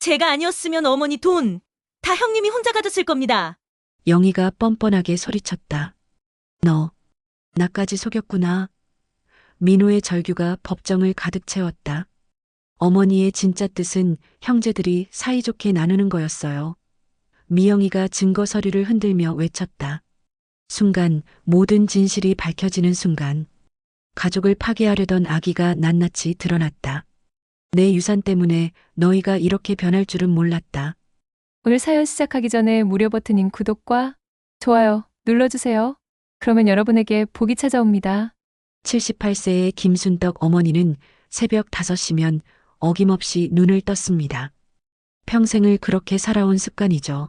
제가 아니었으면 어머니 돈 다 형님이 혼자 가졌을 겁니다. 영희가 뻔뻔하게 소리쳤다. 너, 나까지 속였구나. 민호의 절규가 법정을 가득 채웠다. 어머니의 진짜 뜻은 형제들이 사이좋게 나누는 거였어요. 미영이가 증거 서류를 흔들며 외쳤다. 순간 모든 진실이 밝혀지는 순간 가족을 파괴하려던 악의가 낱낱이 드러났다. 내 유산 때문에 너희가 이렇게 변할 줄은 몰랐다. 오늘 사연 시작하기 전에 무료 버튼인 구독과 좋아요 눌러주세요. 그러면 여러분에게 복이 찾아옵니다. 78세의 김순덕 어머니는 새벽 5시면 어김없이 눈을 떴습니다. 평생을 그렇게 살아온 습관이죠.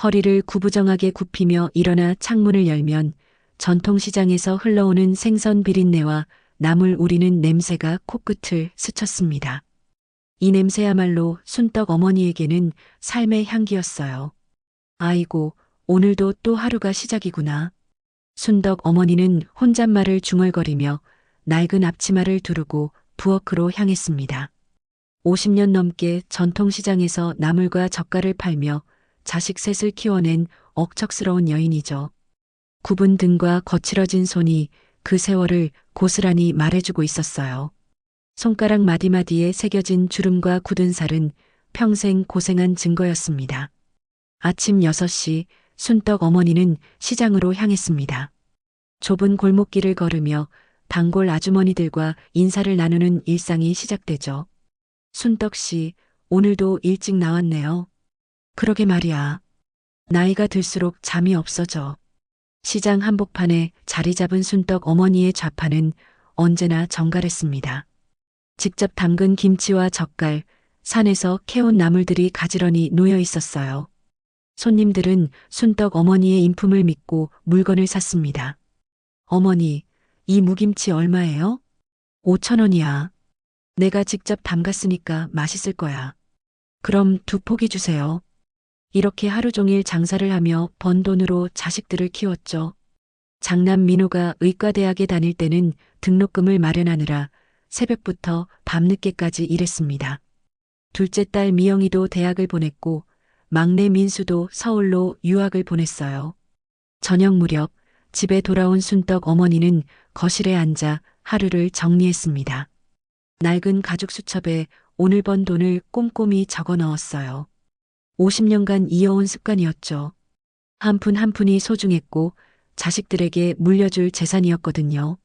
허리를 구부정하게 굽히며 일어나 창문을 열면 전통시장에서 흘러오는 생선 비린내와 나물 우리는 냄새가 코끝을 스쳤습니다. 이 냄새야말로 순떡 어머니에게는 삶의 향기였어요. 아이고, 오늘도 또 하루가 시작이구나. 순덕 어머니는 혼잣말을 중얼거리며 낡은 앞치마를 두르고 부엌으로 향했습니다. 50년 넘게 전통시장에서 나물과 젓갈을 팔며 자식 셋을 키워낸 억척스러운 여인이죠. 굽은 등과 거칠어진 손이 그 세월을 고스란히 말해주고 있었어요. 손가락 마디마디에 새겨진 주름과 굳은 살은 평생 고생한 증거였습니다. 아침 6시 순떡 어머니는 시장으로 향했습니다. 좁은 골목길을 걸으며 단골 아주머니들과 인사를 나누는 일상이 시작되죠. 순떡 씨, 오늘도 일찍 나왔네요. 그러게 말이야. 나이가 들수록 잠이 없어져. 시장 한복판에 자리 잡은 순떡 어머니의 좌판은 언제나 정갈했습니다. 직접 담근 김치와 젓갈, 산에서 캐온 나물들이 가지런히 놓여 있었어요. 손님들은 순떡 어머니의 인품을 믿고 물건을 샀습니다. 어머니, 이 무김치 얼마예요? 5,000원이야. 내가 직접 담갔으니까 맛있을 거야. 그럼 2포기 주세요. 이렇게 하루 종일 장사를 하며 번 돈으로 자식들을 키웠죠. 장남 민호가 의과대학에 다닐 때는 등록금을 마련하느라 새벽부터 밤늦게까지 일했습니다. 둘째 딸 미영이도 대학을 보냈고 막내 민수도 서울로 유학을 보냈어요. 저녁 무렵 집에 돌아온 순떡 어머니는 거실에 앉아 하루를 정리했습니다. 낡은 가죽 수첩에 오늘 번 돈을 꼼꼼히 적어 넣었어요. 50년간 이어온 습관이었죠. 한 푼 한 푼이 소중했고 자식들에게 물려줄 재산이었거든요.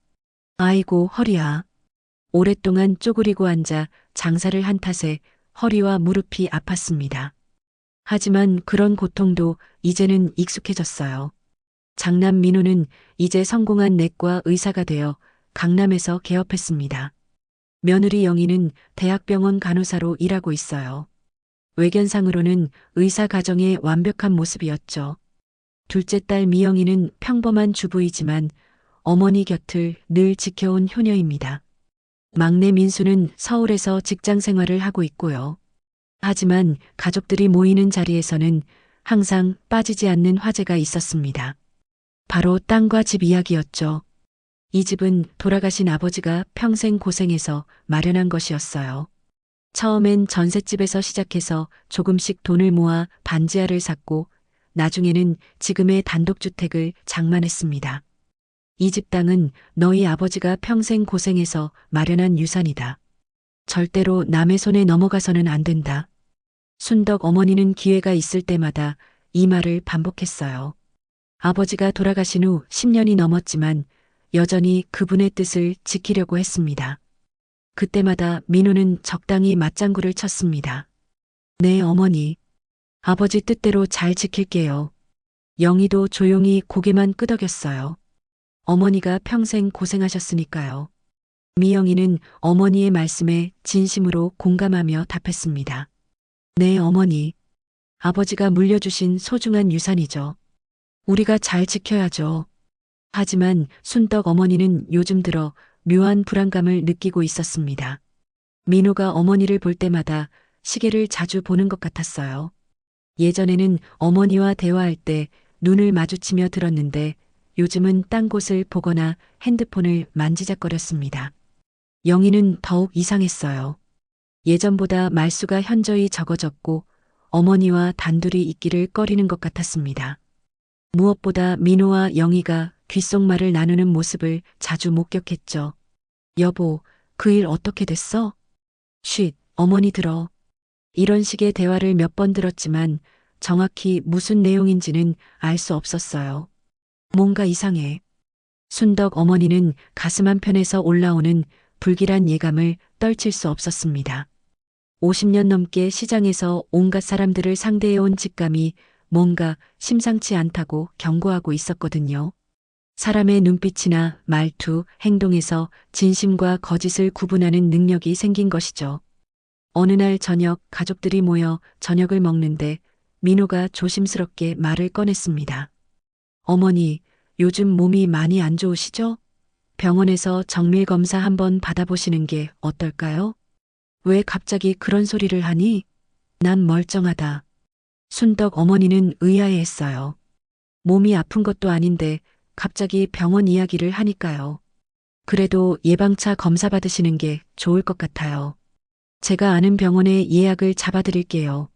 아이고 허리야. 오랫동안 쪼그리고 앉아 장사를 한 탓에 허리와 무릎이 아팠습니다. 하지만 그런 고통도 이제는 익숙해졌어요. 장남 민호는 이제 성공한 내과 의사가 되어 강남에서 개업했습니다. 며느리 영희는 대학병원 간호사로 일하고 있어요. 외견상으로는 의사 가정의 완벽한 모습이었죠. 둘째 딸 미영이는 평범한 주부이지만 어머니 곁을 늘 지켜온 효녀입니다. 막내 민수는 서울에서 직장 생활을 하고 있고요. 하지만 가족들이 모이는 자리에서는 항상 빠지지 않는 화제가 있었습니다. 바로 땅과 집 이야기였죠. 이 집은 돌아가신 아버지가 평생 고생해서 마련한 것이었어요. 처음엔 전셋집에서 시작해서 조금씩 돈을 모아 반지하를 샀고 나중에는 지금의 단독주택을 장만했습니다. 이 집 땅은 너희 아버지가 평생 고생해서 마련한 유산이다. 절대로 남의 손에 넘어가서는 안 된다. 순덕 어머니는 기회가 있을 때마다 이 말을 반복했어요. 아버지가 돌아가신 후 10년이 넘었지만 여전히 그분의 뜻을 지키려고 했습니다. 그때마다 민호는 적당히 맞장구를 쳤습니다. 네, 어머니. 아버지 뜻대로 잘 지킬게요. 영희도 조용히 고개만 끄덕였어요. 어머니가 평생 고생하셨으니까요. 미영이는 어머니의 말씀에 진심으로 공감하며 답했습니다. 네, 어머니. 아버지가 물려주신 소중한 유산이죠. 우리가 잘 지켜야죠. 하지만 순떡 어머니는 요즘 들어 묘한 불안감을 느끼고 있었습니다. 민호가 어머니를 볼 때마다 시계를 자주 보는 것 같았어요. 예전에는 어머니와 대화할 때 눈을 마주치며 들었는데 요즘은 딴 곳을 보거나 핸드폰을 만지작거렸습니다. 영희는 더욱 이상했어요. 예전보다 말수가 현저히 적어졌고 어머니와 단둘이 있기를 꺼리는 것 같았습니다. 무엇보다 민호와 영희가 귓속말을 나누는 모습을 자주 목격했죠. 여보, 그 일 어떻게 됐어? 쉿, 어머니 들어. 이런 식의 대화를 몇 번 들었지만 정확히 무슨 내용인지는 알 수 없었어요. 뭔가 이상해. 순덕 어머니는 가슴 한편에서 올라오는 불길한 예감을 떨칠 수 없었습니다. 50년 넘게 시장에서 온갖 사람들을 상대해온 직감이 뭔가 심상치 않다고 경고하고 있었거든요. 사람의 눈빛이나 말투, 행동에서 진심과 거짓을 구분하는 능력이 생긴 것이죠. 어느 날 저녁 가족들이 모여 저녁을 먹는데 민호가 조심스럽게 말을 꺼냈습니다. 어머니, 요즘 몸이 많이 안 좋으시죠? 병원에서 정밀 검사 한번 받아보시는 게 어떨까요? 왜 갑자기 그런 소리를 하니? 난 멀쩡하다. 순덕 어머니는 의아해했어요. 몸이 아픈 것도 아닌데 갑자기 병원 이야기를 하니까요. 그래도 예방차 검사 받으시는 게 좋을 것 같아요. 제가 아는 병원에 예약을 잡아드릴게요.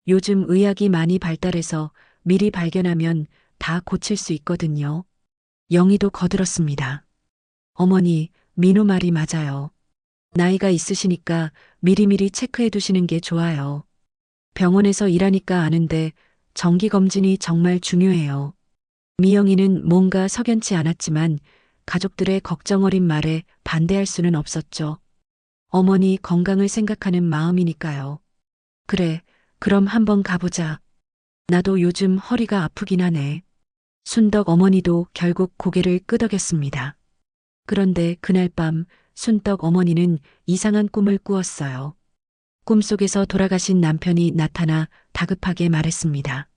요즘 의학이 많이 발달해서 미리 발견하면 다 고칠 수 있거든요. 영희도 거들었습니다. 어머니, 민호 말이 맞아요. 나이가 있으시니까 미리미리 체크해 두시는 게 좋아요. 병원에서 일하니까 아는데 정기검진이 정말 중요해요. 미영이는 뭔가 석연치 않았지만 가족들의 걱정 어린 말에 반대할 수는 없었죠. 어머니 건강을 생각하는 마음이니까요. 그래, 그럼 한번 가보자. 나도 요즘 허리가 아프긴 하네. 순덕 어머니도 결국 고개를 끄덕였습니다. 그런데 그날 밤 순덕 어머니는 이상한 꿈을 꾸었어요. 꿈속에서 돌아가신 남편이 나타나 다급하게 말했습니다.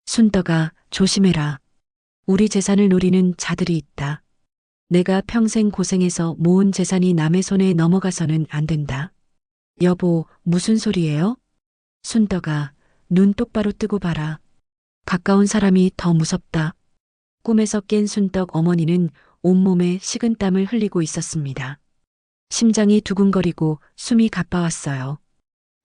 순덕아, 조심해라. 우리 재산을 노리는 자들이 있다. 내가 평생 고생해서 모은 재산이 남의 손에 넘어가서는 안 된다. 여보, 무슨 소리예요? 순덕아, 눈 똑바로 뜨고 봐라. 가까운 사람이 더 무섭다. 꿈에서 깬 순덕 어머니는 온몸에 식은땀을 흘리고 있었습니다. 심장이 두근거리고 숨이 가빠왔어요.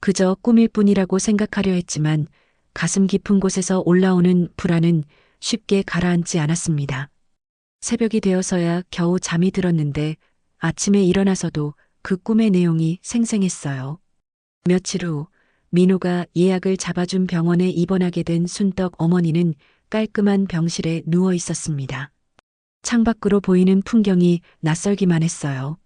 그저 꿈일 뿐이라고 생각하려 했지만 가슴 깊은 곳에서 올라오는 불안은 쉽게 가라앉지 않았습니다. 새벽이 되어서야 겨우 잠이 들었는데 아침에 일어나서도 그 꿈의 내용이 생생했어요. 며칠 후 민호가 예약을 잡아준 병원에 입원하게 된 순덕 어머니는 깔끔한 병실에 누워 있었습니다. 창밖으로 보이는 풍경이 낯설기만 했어요.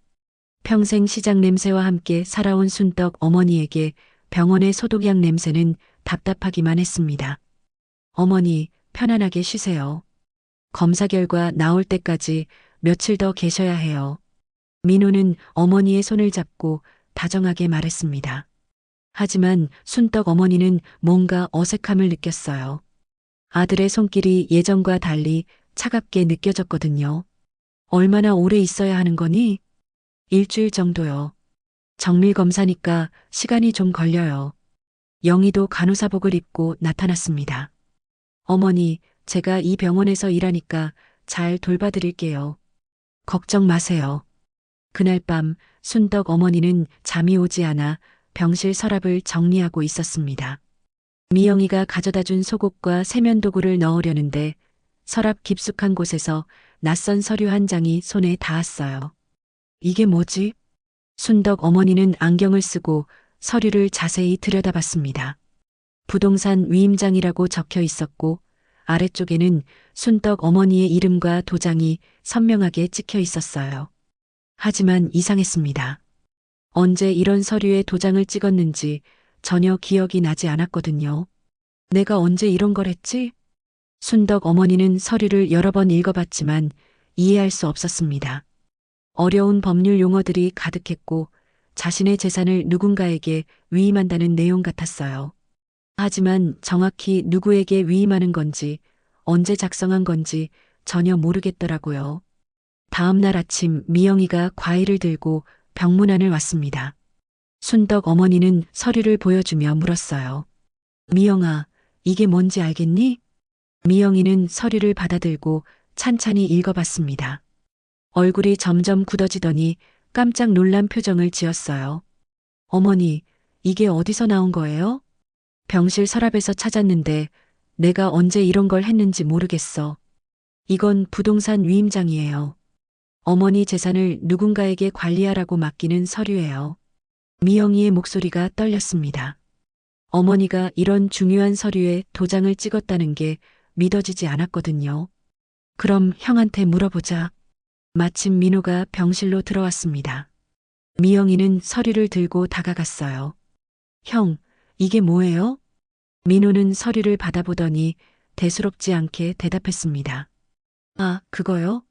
평생 시장 냄새와 함께 살아온 순덕 어머니에게 병원의 소독약 냄새는 답답하기만 했습니다. 어머니, 편안하게 쉬세요. 검사 결과 나올 때까지 며칠 더 계셔야 해요. 민호는 어머니의 손을 잡고 다정하게 말했습니다. 하지만 순덕 어머니는 뭔가 어색함을 느꼈어요. 아들의 손길이 예전과 달리 차갑게 느껴졌거든요. 얼마나 오래 있어야 하는 거니? 일주일 정도요. 정밀 검사니까 시간이 좀 걸려요. 영희도 간호사복을 입고 나타났습니다. 어머니, 제가 이 병원에서 일하니까 잘 돌봐드릴게요. 걱정 마세요. 그날 밤 순덕 어머니는 잠이 오지 않아 병실 서랍을 정리하고 있었습니다. 미영이가 가져다준 속옷과 세면도구를 넣으려는데 서랍 깊숙한 곳에서 낯선 서류 한 장이 손에 닿았어요. 이게 뭐지? 순덕 어머니는 안경을 쓰고 서류를 자세히 들여다봤습니다. 부동산 위임장이라고 적혀 있었고 아래쪽에는 순덕 어머니의 이름과 도장이 선명하게 찍혀 있었어요. 하지만 이상했습니다. 언제 이런 서류에 도장을 찍었는지 전혀 기억이 나지 않았거든요. 내가 언제 이런 걸 했지? 순덕 어머니는 서류를 여러 번 읽어봤지만 이해할 수 없었습니다. 어려운 법률 용어들이 가득했고 자신의 재산을 누군가에게 위임한다는 내용 같았어요. 하지만 정확히 누구에게 위임하는 건지 언제 작성한 건지 전혀 모르겠더라고요. 다음 날 아침 미영이가 과일을 들고 병문안을 왔습니다. 순덕 어머니는 서류를 보여주며 물었어요. 미영아, 이게 뭔지 알겠니? 미영이는 서류를 받아들고 찬찬히 읽어봤습니다. 얼굴이 점점 굳어지더니 깜짝 놀란 표정을 지었어요. 어머니, 이게 어디서 나온 거예요? 병실 서랍에서 찾았는데 내가 언제 이런 걸 했는지 모르겠어. 이건 부동산 위임장이에요. 어머니 재산을 누군가에게 관리하라고 맡기는 서류예요. 미영이의 목소리가 떨렸습니다. 어머니가 이런 중요한 서류에 도장을 찍었다는 게 믿어지지 않았거든요. 그럼 형한테 물어보자. 마침 민호가 병실로 들어왔습니다. 미영이는 서류를 들고 다가갔어요. 형, 이게 뭐예요? 민호는 서류를 받아보더니 대수롭지 않게 대답했습니다. 아, 그거요?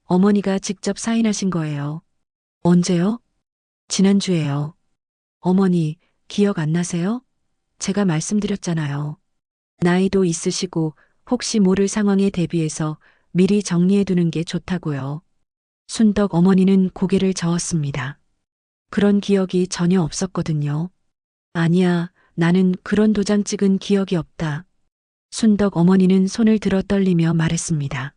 어머니가 직접 사인하신 거예요. 언제요? 지난주에요. 어머니, 기억 안 나세요? 제가 말씀드렸잖아요. 나이도 있으시고 혹시 모를 상황에 대비해서 미리 정리해 두는 게 좋다고요. 순덕 어머니는 고개를 저었습니다. 그런 기억이 전혀 없었거든요. 아니야, 나는 그런 도장 찍은 기억이 없다. 순덕 어머니는 손을 들어 떨리며 말했습니다.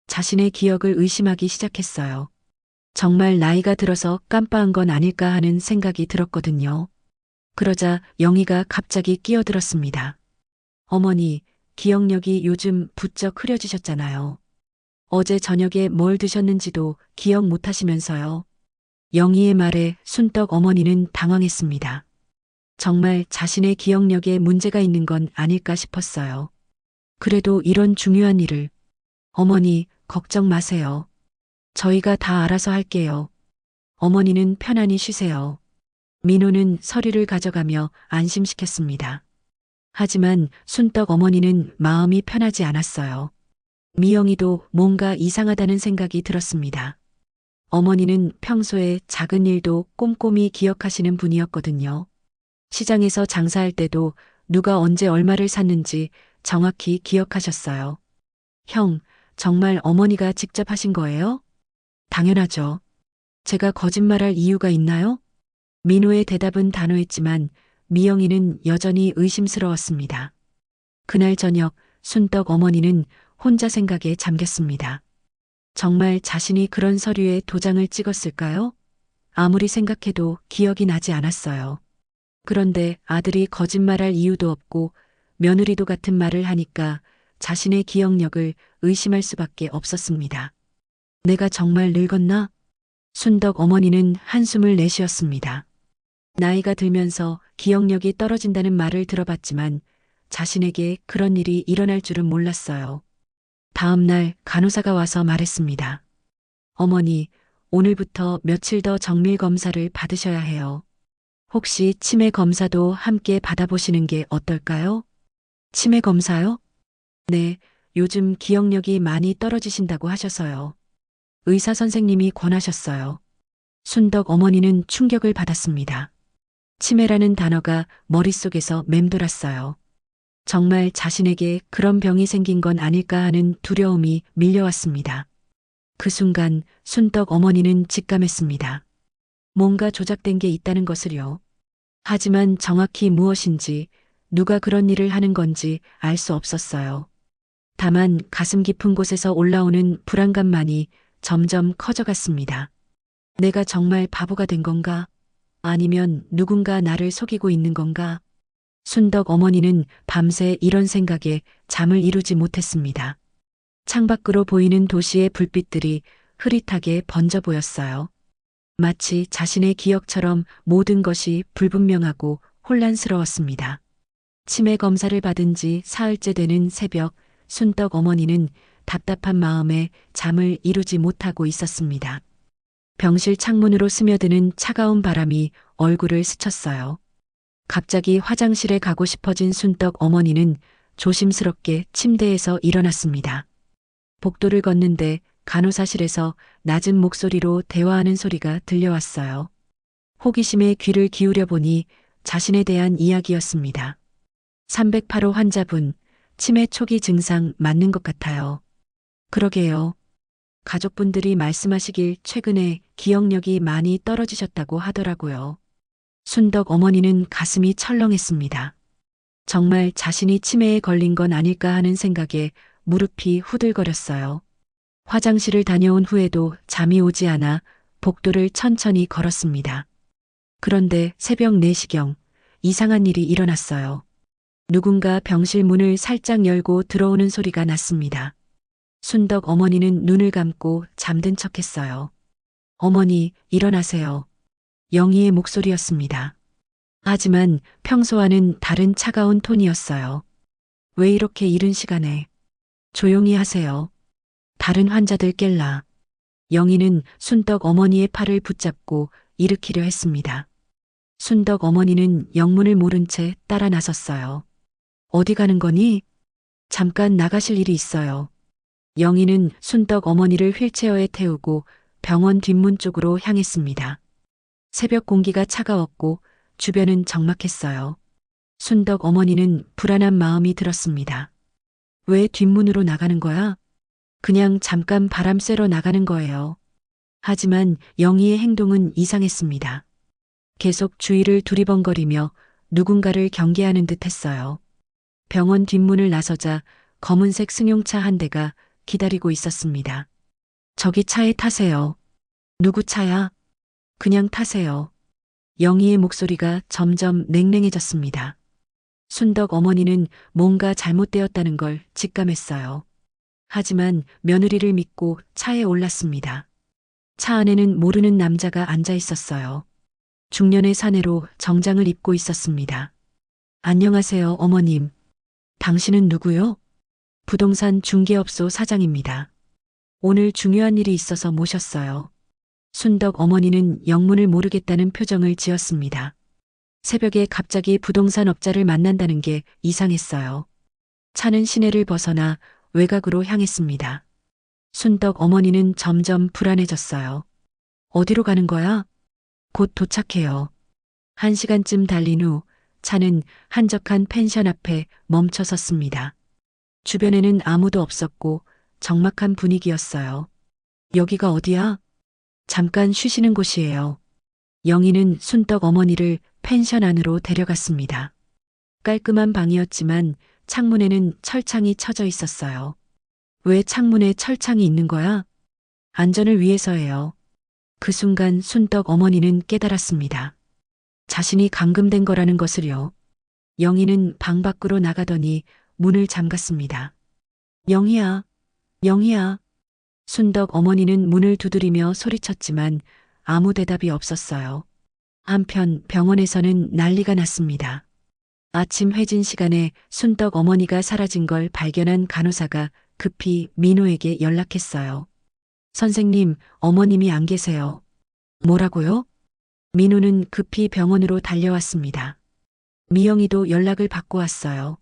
자신의 기억을 의심하기 시작했어요. 정말 나이가 들어서 깜빡한 건 아닐까 하는 생각이 들었거든요. 그러자 영희가 갑자기 끼어들었습니다. 어머니, 기억력이 요즘 부쩍 흐려지셨잖아요. 어제 저녁에 뭘 드셨는지도 기억 못 하시면서요. 영희의 말에 순덕 어머니는 당황했습니다. 정말 자신의 기억력에 문제가 있는 건 아닐까 싶었어요. 그래도 이런 중요한 일을. 어머니, 걱정 마세요. 저희가 다 알아서 할게요. 어머니는 편안히 쉬세요. 민호는 서류를 가져가며 안심시켰습니다. 하지만 순덕 어머니는 마음이 편하지 않았어요. 미영이도 뭔가 이상하다는 생각이 들었습니다. 어머니는 평소에 작은 일도 꼼꼼히 기억하시는 분이었거든요. 시장에서 장사할 때도 누가 언제 얼마를 샀는지 정확히 기억하셨어요. 형, 정말 어머니가 직접 하신 거예요? 당연하죠. 제가 거짓말할 이유가 있나요? 민호의 대답은 단호했지만 미영이는 여전히 의심스러웠습니다. 그날 저녁 순덕 어머니는 혼자 생각에 잠겼습니다. 정말 자신이 그런 서류에 도장을 찍었을까요? 아무리 생각해도 기억이 나지 않았어요. 그런데 아들이 거짓말할 이유도 없고 며느리도 같은 말을 하니까 자신의 기억력을 의심할 수밖에 없었습니다. 내가 정말 늙었나? 순덕 어머니는 한숨을 내쉬었습니다. 나이가 들면서 기억력이 떨어진다는 말을 들어봤지만 자신에게 그런 일이 일어날 줄은 몰랐어요. 다음 날 간호사가 와서 말했습니다. 어머니, 오늘부터 며칠 더 정밀 검사를 받으셔야 해요. 혹시 치매 검사도 함께 받아보시는 게 어떨까요? 치매 검사요? 네, 요즘 기억력이 많이 떨어지신다고 하셔서요. 의사 선생님이 권하셨어요. 순덕 어머니는 충격을 받았습니다. 치매라는 단어가 머릿속에서 맴돌았어요. 정말 자신에게 그런 병이 생긴 건 아닐까 하는 두려움이 밀려왔습니다. 그 순간 순덕 어머니는 직감했습니다. 뭔가 조작된 게 있다는 것을요. 하지만 정확히 무엇인지 누가 그런 일을 하는 건지 알 수 없었어요. 다만 가슴 깊은 곳에서 올라오는 불안감만이 점점 커져갔습니다. 내가 정말 바보가 된 건가? 아니면 누군가 나를 속이고 있는 건가? 순덕 어머니는 밤새 이런 생각에 잠을 이루지 못했습니다. 창밖으로 보이는 도시의 불빛들이 흐릿하게 번져 보였어요. 마치 자신의 기억처럼 모든 것이 불분명하고 혼란스러웠습니다. 치매 검사를 받은 지 사흘째 되는 새벽, 순덕 어머니는 답답한 마음에 잠을 이루지 못하고 있었습니다. 병실 창문으로 스며드는 차가운 바람이 얼굴을 스쳤어요. 갑자기 화장실에 가고 싶어진 순덕 어머니는 조심스럽게 침대에서 일어났습니다. 복도를 걷는데 간호사실에서 낮은 목소리로 대화하는 소리가 들려왔어요. 호기심에 귀를 기울여 보니 자신에 대한 이야기였습니다. 308호 환자분, 치매 초기 증상 맞는 것 같아요. 그러게요. 가족분들이 말씀하시길 최근에 기억력이 많이 떨어지셨다고 하더라고요. 순덕 어머니는 가슴이 철렁했습니다. 정말 자신이 치매에 걸린 건 아닐까 하는 생각에 무릎이 후들거렸어요. 화장실을 다녀온 후에도 잠이 오지 않아 복도를 천천히 걸었습니다. 그런데 새벽 4시경 이상한 일이 일어났어요. 누군가 병실 문을 살짝 열고 들어오는 소리가 났습니다. 순덕 어머니는 눈을 감고 잠든 척했어요. 어머니, 일어나세요. 영희의 목소리였습니다. 하지만 평소와는 다른 차가운 톤이었어요. 왜 이렇게 이른 시간에? 조용히 하세요. 다른 환자들 깰라. 영희는 순덕 어머니의 팔을 붙잡고 일으키려 했습니다. 순덕 어머니는 영문을 모른 채 따라 나섰어요. 어디 가는 거니? 잠깐 나가실 일이 있어요. 영희는 순덕 어머니를 휠체어에 태우고 병원 뒷문 쪽으로 향했습니다. 새벽 공기가 차가웠고 주변은 적막했어요. 순덕 어머니는 불안한 마음이 들었습니다. 왜 뒷문으로 나가는 거야? 그냥 잠깐 바람 쐬러 나가는 거예요. 하지만 영희의 행동은 이상했습니다. 계속 주위를 두리번거리며 누군가를 경계하는 듯 했어요. 병원 뒷문을 나서자 검은색 승용차 한 대가 기다리고 있었습니다. 저기 차에 타세요. 누구 차야? 그냥 타세요. 영희의 목소리가 점점 냉랭해졌습니다. 순덕 어머니는 뭔가 잘못되었다는 걸 직감했어요. 하지만 며느리를 믿고 차에 올랐습니다. 차 안에는 모르는 남자가 앉아 있었어요. 중년의 사내로 정장을 입고 있었습니다. 안녕하세요, 어머님. 당신은 누구요? 부동산 중개업소 사장입니다. 오늘 중요한 일이 있어서 모셨어요. 순덕 어머니는 영문을 모르겠다는 표정을 지었습니다. 새벽에 갑자기 부동산 업자를 만난다는 게 이상했어요. 차는 시내를 벗어나 외곽으로 향했습니다. 순덕 어머니는 점점 불안해졌어요. 어디로 가는 거야? 곧 도착해요. 1시간쯤 달린 후 차는 한적한 펜션 앞에 멈춰 섰습니다. 주변에는 아무도 없었고 적막한 분위기였어요. 여기가 어디야? 잠깐 쉬시는 곳이에요. 영희는 순덕 어머니를 펜션 안으로 데려갔습니다. 깔끔한 방이었지만 창문에는 철창이 쳐져 있었어요. 왜 창문에 철창이 있는 거야? 안전을 위해서예요. 그 순간 순덕 어머니는 깨달았습니다. 자신이 감금된 거라는 것을요. 영희는 방 밖으로 나가더니 문을 잠갔습니다. 영희야, 영희야. 순덕 어머니는 문을 두드리며 소리쳤지만 아무 대답이 없었어요. 한편 병원에서는 난리가 났습니다. 아침 회진 시간에 순덕 어머니가 사라진 걸 발견한 간호사가 급히 민호에게 연락했어요. 선생님, 어머님이 안 계세요. 뭐라고요? 민호는 급히 병원으로 달려왔습니다. 미영이도 연락을 받고 왔어요.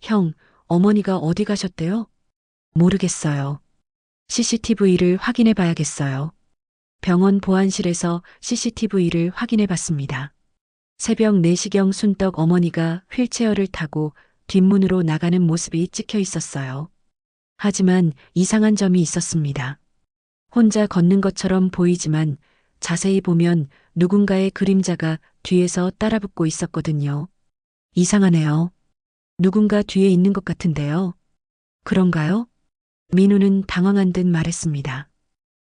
형, 어머니가 어디 가셨대요? 모르겠어요. CCTV를 확인해 봐야겠어요. 병원 보안실에서 CCTV를 확인해 봤습니다. 새벽 4시경 순덕 어머니가 휠체어를 타고 뒷문으로 나가는 모습이 찍혀 있었어요. 하지만 이상한 점이 있었습니다. 혼자 걷는 것처럼 보이지만 자세히 보면 누군가의 그림자가 뒤에서 따라붙고 있었거든요. 이상하네요. 누군가 뒤에 있는 것 같은데요. 그런가요? 민우는 당황한 듯 말했습니다.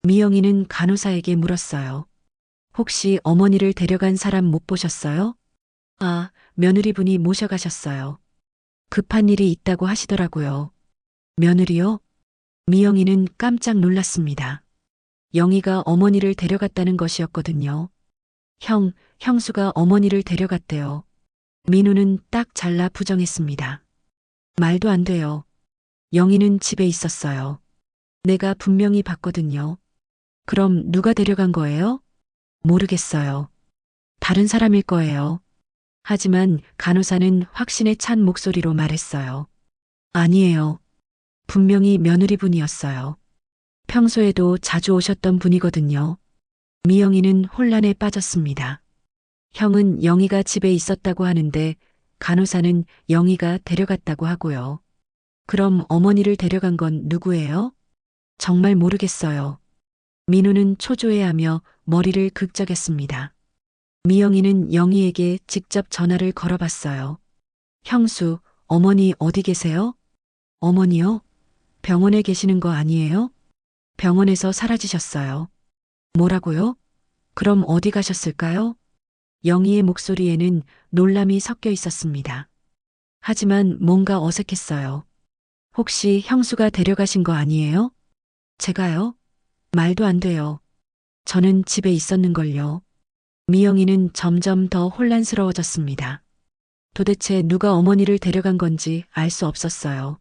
미영이는 간호사에게 물었어요. 혹시 어머니를 데려간 사람 못 보셨어요? 아, 며느리분이 모셔가셨어요. 급한 일이 있다고 하시더라고요. 며느리요? 미영이는 깜짝 놀랐습니다. 영희가 어머니를 데려갔다는 것이었거든요. 형수가 어머니를 데려갔대요. 민우는 딱 잘라 부정했습니다. 말도 안 돼요. 영희는 집에 있었어요. 내가 분명히 봤거든요. 그럼 누가 데려간 거예요? 모르겠어요. 다른 사람일 거예요. 하지만 간호사는 확신에 찬 목소리로 말했어요. 아니에요. 분명히 며느리분이었어요. 평소에도 자주 오셨던 분이거든요. 미영이는 혼란에 빠졌습니다. 형은 영희가 집에 있었다고 하는데 간호사는 영희가 데려갔다고 하고요. 그럼 어머니를 데려간 건 누구예요? 정말 모르겠어요. 민우는 초조해하며 머리를 긁적였습니다. 미영이는 영희에게 직접 전화를 걸어봤어요. 형수, 어머니 어디 계세요? 어머니요? 병원에 계시는 거 아니에요? 병원에서 사라지셨어요. 뭐라고요? 그럼 어디 가셨을까요? 영희의 목소리에는 놀람이 섞여 있었습니다. 하지만 뭔가 어색했어요. 혹시 형수가 데려가신 거 아니에요? 제가요? 말도 안 돼요. 저는 집에 있었는걸요. 미영이는 점점 더 혼란스러워졌습니다. 도대체 누가 어머니를 데려간 건지 알 수 없었어요.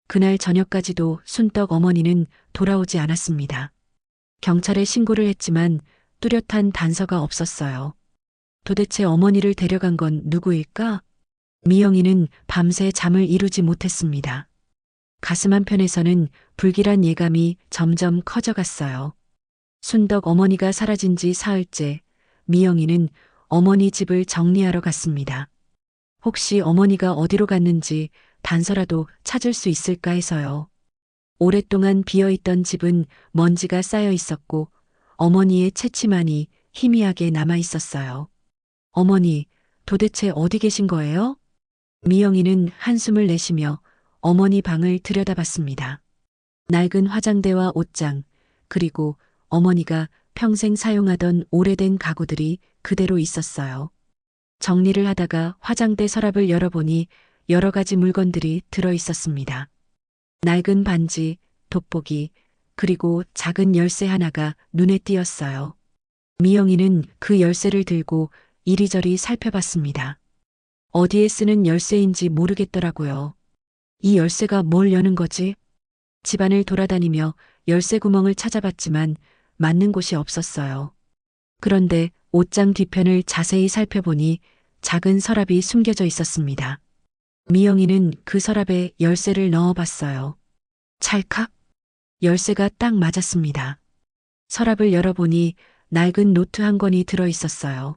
그날 저녁까지도 순떡 어머니는 돌아오지 않았습니다. 경찰에 신고를 했지만 뚜렷한 단서가 없었어요. 도대체 어머니를 데려간 건 누구일까? 미영이는 밤새 잠을 이루지 못했습니다. 가슴 한편에서는 불길한 예감이 점점 커져갔어요. 순덕 어머니가 사라진 지 사흘째, 미영이는 어머니 집을 정리하러 갔습니다. 혹시 어머니가 어디로 갔는지 단서라도 찾을 수 있을까 해서요. 오랫동안 비어있던 집은 먼지가 쌓여 있었고 어머니의 채취만이 희미하게 남아 있었어요. 어머니, 도대체 어디 계신 거예요? 미영이는 한숨을 내쉬며 어머니 방을 들여다봤습니다. 낡은 화장대와 옷장, 그리고 어머니가 평생 사용하던 오래된 가구들이 그대로 있었어요. 정리를 하다가 화장대 서랍을 열어보니 여러 가지 물건들이 들어 있었습니다. 낡은 반지, 돋보기, 그리고 작은 열쇠 하나가 눈에 띄었어요. 미영이는 그 열쇠를 들고 이리저리 살펴봤습니다. 어디에 쓰는 열쇠인지 모르겠더라고요. 이 열쇠가 뭘 여는 거지? 집안을 돌아다니며 열쇠 구멍을 찾아봤지만 맞는 곳이 없었어요. 그런데 옷장 뒤편을 자세히 살펴보니 작은 서랍이 숨겨져 있었습니다. 미영이는 그 서랍에 열쇠를 넣어봤어요. 찰칵! 열쇠가 딱 맞았습니다. 서랍을 열어보니 낡은 노트 한 권이 들어 있었어요.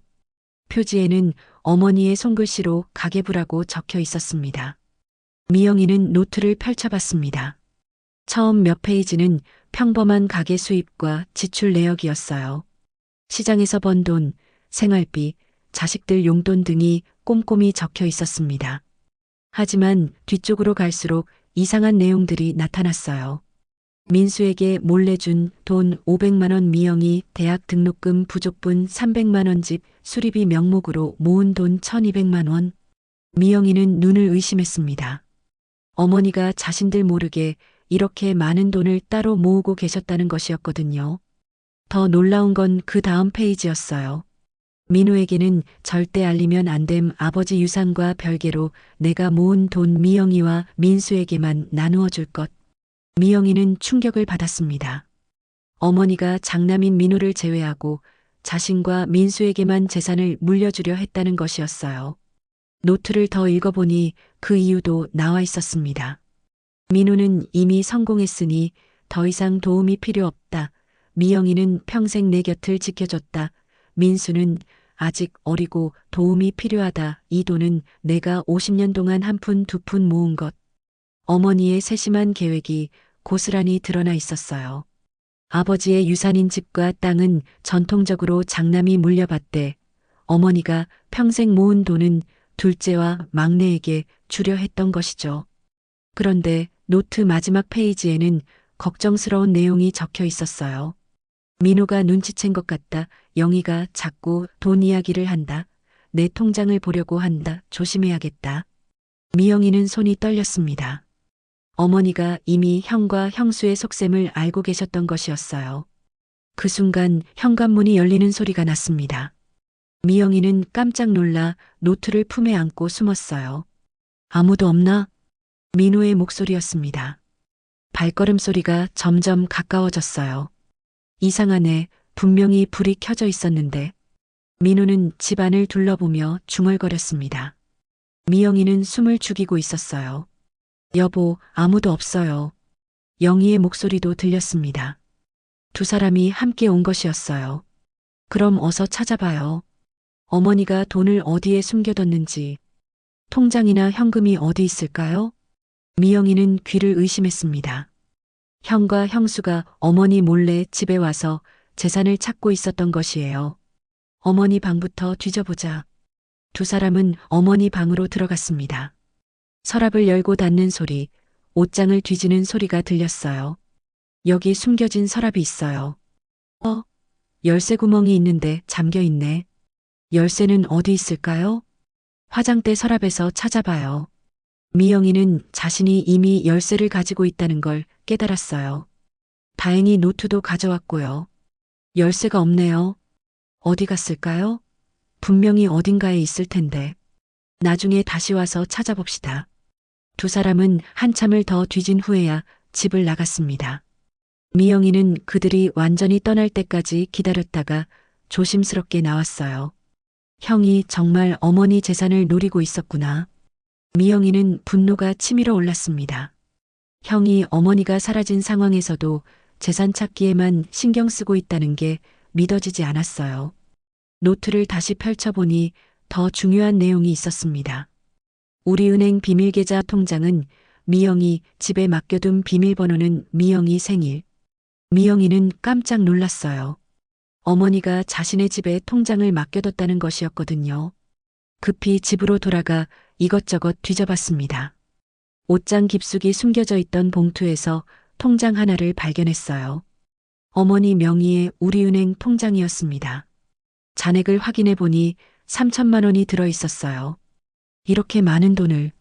표지에는 어머니의 손글씨로 가계부라고 적혀 있었습니다. 미영이는 노트를 펼쳐봤습니다. 처음 몇 페이지는 평범한 가계 수입과 지출 내역이었어요. 시장에서 번 돈, 생활비, 자식들 용돈 등이 꼼꼼히 적혀 있었습니다. 하지만 뒤쪽으로 갈수록 이상한 내용들이 나타났어요. 민수에게 몰래 준 돈 500만 원, 미영이 대학 등록금 부족분 300만 원, 집 수리비 명목으로 모은 돈 1200만 원. 미영이는 눈을 의심했습니다. 어머니가 자신들 모르게 이렇게 많은 돈을 따로 모으고 계셨다는 것이었거든요. 더 놀라운 건 그 다음 페이지였어요. 민우에게는 절대 알리면 안 됨 아버지 유산과 별개로 내가 모은 돈 미영이와 민수에게만 나누어 줄 것. 미영이는 충격을 받았습니다. 어머니가 장남인 민우를 제외하고 자신과 민수에게만 재산을 물려주려 했다는 것이었어요. 노트를 더 읽어보니 그 이유도 나와 있었습니다. 민우는 이미 성공했으니 더 이상 도움이 필요 없다. 미영이는 평생 내 곁을 지켜줬다. 민수는 아직 어리고 도움이 필요하다. 이 돈은 내가 50년 동안 한 푼 두 푼 모은 것. 어머니의 세심한 계획이 고스란히 드러나 있었어요. 아버지의 유산인 집과 땅은 전통적으로 장남이 물려받되 어머니가 평생 모은 돈은 둘째와 막내에게 주려 했던 것이죠. 그런데 노트 마지막 페이지에는 걱정스러운 내용이 적혀 있었어요. 민호가 눈치챈 것 같다. 영희가 자꾸 돈 이야기를 한다. 내 통장을 보려고 한다. 조심해야겠다. 미영이는 손이 떨렸습니다. 어머니가 이미 형과 형수의 속셈을 알고 계셨던 것이었어요. 그 순간 현관문이 열리는 소리가 났습니다. 미영이는 깜짝 놀라 노트를 품에 안고 숨었어요. 아무도 없나? 민호의 목소리였습니다. 발걸음 소리가 점점 가까워졌어요. 이상하네. 분명히 불이 켜져 있었는데. 민호는 집안을 둘러보며 중얼거렸습니다. 미영이는 숨을 죽이고 있었어요. 여보, 아무도 없어요. 영희의 목소리도 들렸습니다. 두 사람이 함께 온 것이었어요. 그럼 어서 찾아봐요. 어머니가 돈을 어디에 숨겨뒀는지. 통장이나 현금이 어디 있을까요? 미영이는 귀를 의심했습니다. 형과 형수가 어머니 몰래 집에 와서 재산을 찾고 있었던 것이에요. 어머니 방부터 뒤져보자. 두 사람은 어머니 방으로 들어갔습니다. 서랍을 열고 닫는 소리, 옷장을 뒤지는 소리가 들렸어요. 여기 숨겨진 서랍이 있어요. 열쇠 구멍이 있는데 잠겨 있네. 열쇠는 어디 있을까요? 화장대 서랍에서 찾아봐요. 미영이는 자신이 이미 열쇠를 가지고 있다는 걸 깨달았어요. 다행히 노트도 가져왔고요. 열쇠가 없네요. 어디 갔을까요? 분명히 어딘가에 있을 텐데. 나중에 다시 와서 찾아봅시다. 두 사람은 한참을 더 뒤진 후에야 집을 나갔습니다. 미영이는 그들이 완전히 떠날 때까지 기다렸다가 조심스럽게 나왔어요. 형이 정말 어머니 재산을 노리고 있었구나. 미영이는 분노가 치밀어 올랐습니다. 형이 어머니가 사라진 상황에서도 재산 찾기에만 신경 쓰고 있다는 게 믿어지지 않았어요. 노트를 다시 펼쳐보니 더 중요한 내용이 있었습니다. 우리은행 비밀계좌 통장은 미영이 집에 맡겨둔 비밀번호는 미영이 생일. 미영이는 깜짝 놀랐어요. 어머니가 자신의 집에 통장을 맡겨뒀다는 것이었거든요. 급히 집으로 돌아가 이것저것 뒤져봤습니다. 옷장 깊숙이 숨겨져 있던 봉투에서 통장 하나를 발견했어요. 어머니 명의의 우리은행 통장이었습니다. 잔액을 확인해 보니 3천만 원이 들어 있었어요. 이렇게 많은 돈을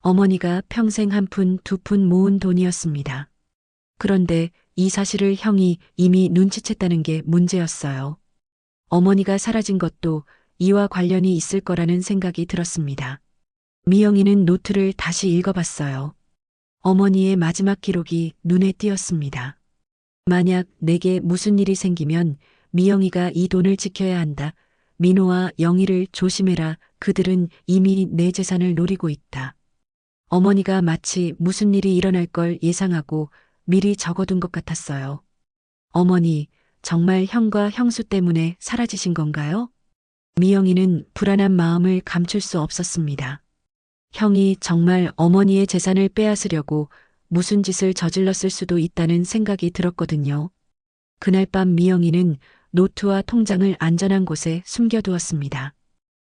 어머니가 평생 한 푼, 두 푼 모은 돈이었습니다. 그런데 이 사실을 형이 이미 눈치챘다는 게 문제였어요. 어머니가 사라진 것도 이와 관련이 있을 거라는 생각이 들었습니다. 미영이는 노트를 다시 읽어봤어요. 어머니의 마지막 기록이 눈에 띄었습니다. 만약 내게 무슨 일이 생기면 미영이가 이 돈을 지켜야 한다. 민호와 영희를 조심해라. 그들은 이미 내 재산을 노리고 있다. 어머니가 마치 무슨 일이 일어날 걸 예상하고 미리 적어둔 것 같았어요. 어머니, 정말 형과 형수 때문에 사라지신 건가요? 미영이는 불안한 마음을 감출 수 없었습니다. 형이 정말 어머니의 재산을 빼앗으려고 무슨 짓을 저질렀을 수도 있다는 생각이 들었거든요. 그날 밤 미영이는 노트와 통장을 안전한 곳에 숨겨두었습니다.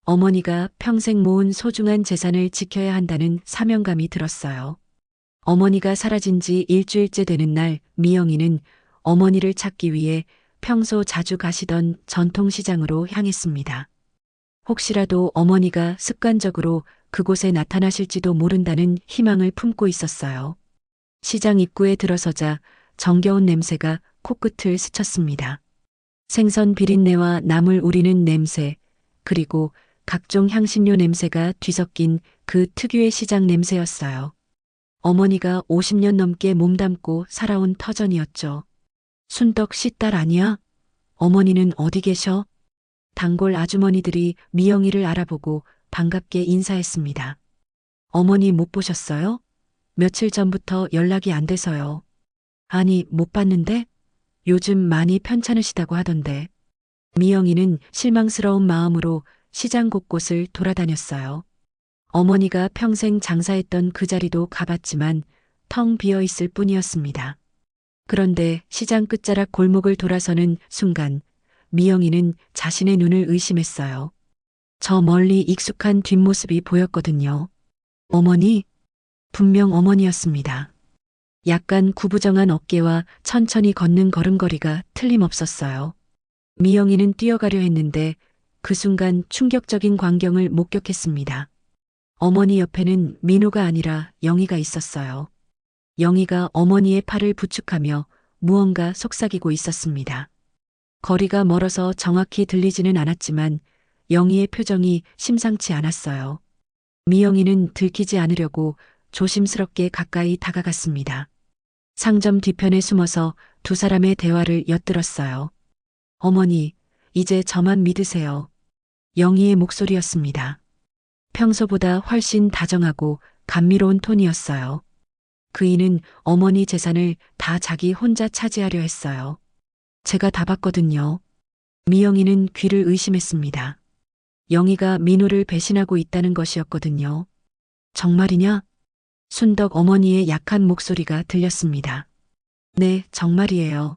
어머니가 평생 모은 소중한 재산을 지켜야 한다는 사명감이 들었어요. 어머니가 사라진 지 일주일째 되는 날 미영이는 어머니를 찾기 위해 평소 자주 가시던 전통시장으로 향했습니다. 혹시라도 어머니가 습관적으로 그곳에 나타나실지도 모른다는 희망을 품고 있었어요. 시장 입구에 들어서자 정겨운 냄새가 코끝을 스쳤습니다. 생선 비린내와 나물 우리는 냄새, 그리고 각종 향신료 냄새가 뒤섞인 그 특유의 시장 냄새였어요. 어머니가 50년 넘게 몸담고 살아온 터전이었죠. 순덕 씨 딸 아니야? 어머니는 어디 계셔? 단골 아주머니들이 미영이를 알아보고 반갑게 인사했습니다. 어머니 못 보셨어요? 며칠 전부터 연락이 안 돼서요. 아니, 못 봤는데? 요즘 많이 편찮으시다고 하던데. 미영이는 실망스러운 마음으로 시장 곳곳을 돌아다녔어요. 어머니가 평생 장사했던 그 자리도 가봤지만 텅 비어 있을 뿐이었습니다. 그런데 시장 끝자락 골목을 돌아서는 순간 미영이는 자신의 눈을 의심했어요. 저 멀리 익숙한 뒷모습이 보였거든요. 어머니? 분명 어머니였습니다. 약간 구부정한 어깨와 천천히 걷는 걸음걸이가 틀림없었어요. 미영이는 뛰어가려 했는데 그 순간 충격적인 광경을 목격했습니다. 어머니 옆에는 민호가 아니라 영희가 있었어요. 영희가 어머니의 팔을 부축하며 무언가 속삭이고 있었습니다. 거리가 멀어서 정확히 들리지는 않았지만 영희의 표정이 심상치 않았어요. 미영이는 들키지 않으려고 조심스럽게 가까이 다가갔습니다. 상점 뒤편에 숨어서 두 사람의 대화를 엿들었어요. 어머니, 이제 저만 믿으세요. 영희의 목소리였습니다. 평소보다 훨씬 다정하고 감미로운 톤이었어요. 그이는 어머니 재산을 다 자기 혼자 차지하려 했어요. 제가 다 봤거든요. 미영이는 귀를 의심했습니다. 영희가 민호를 배신하고 있다는 것이었거든요. 정말이냐? 순덕 어머니의 약한 목소리가 들렸습니다. 네, 정말이에요.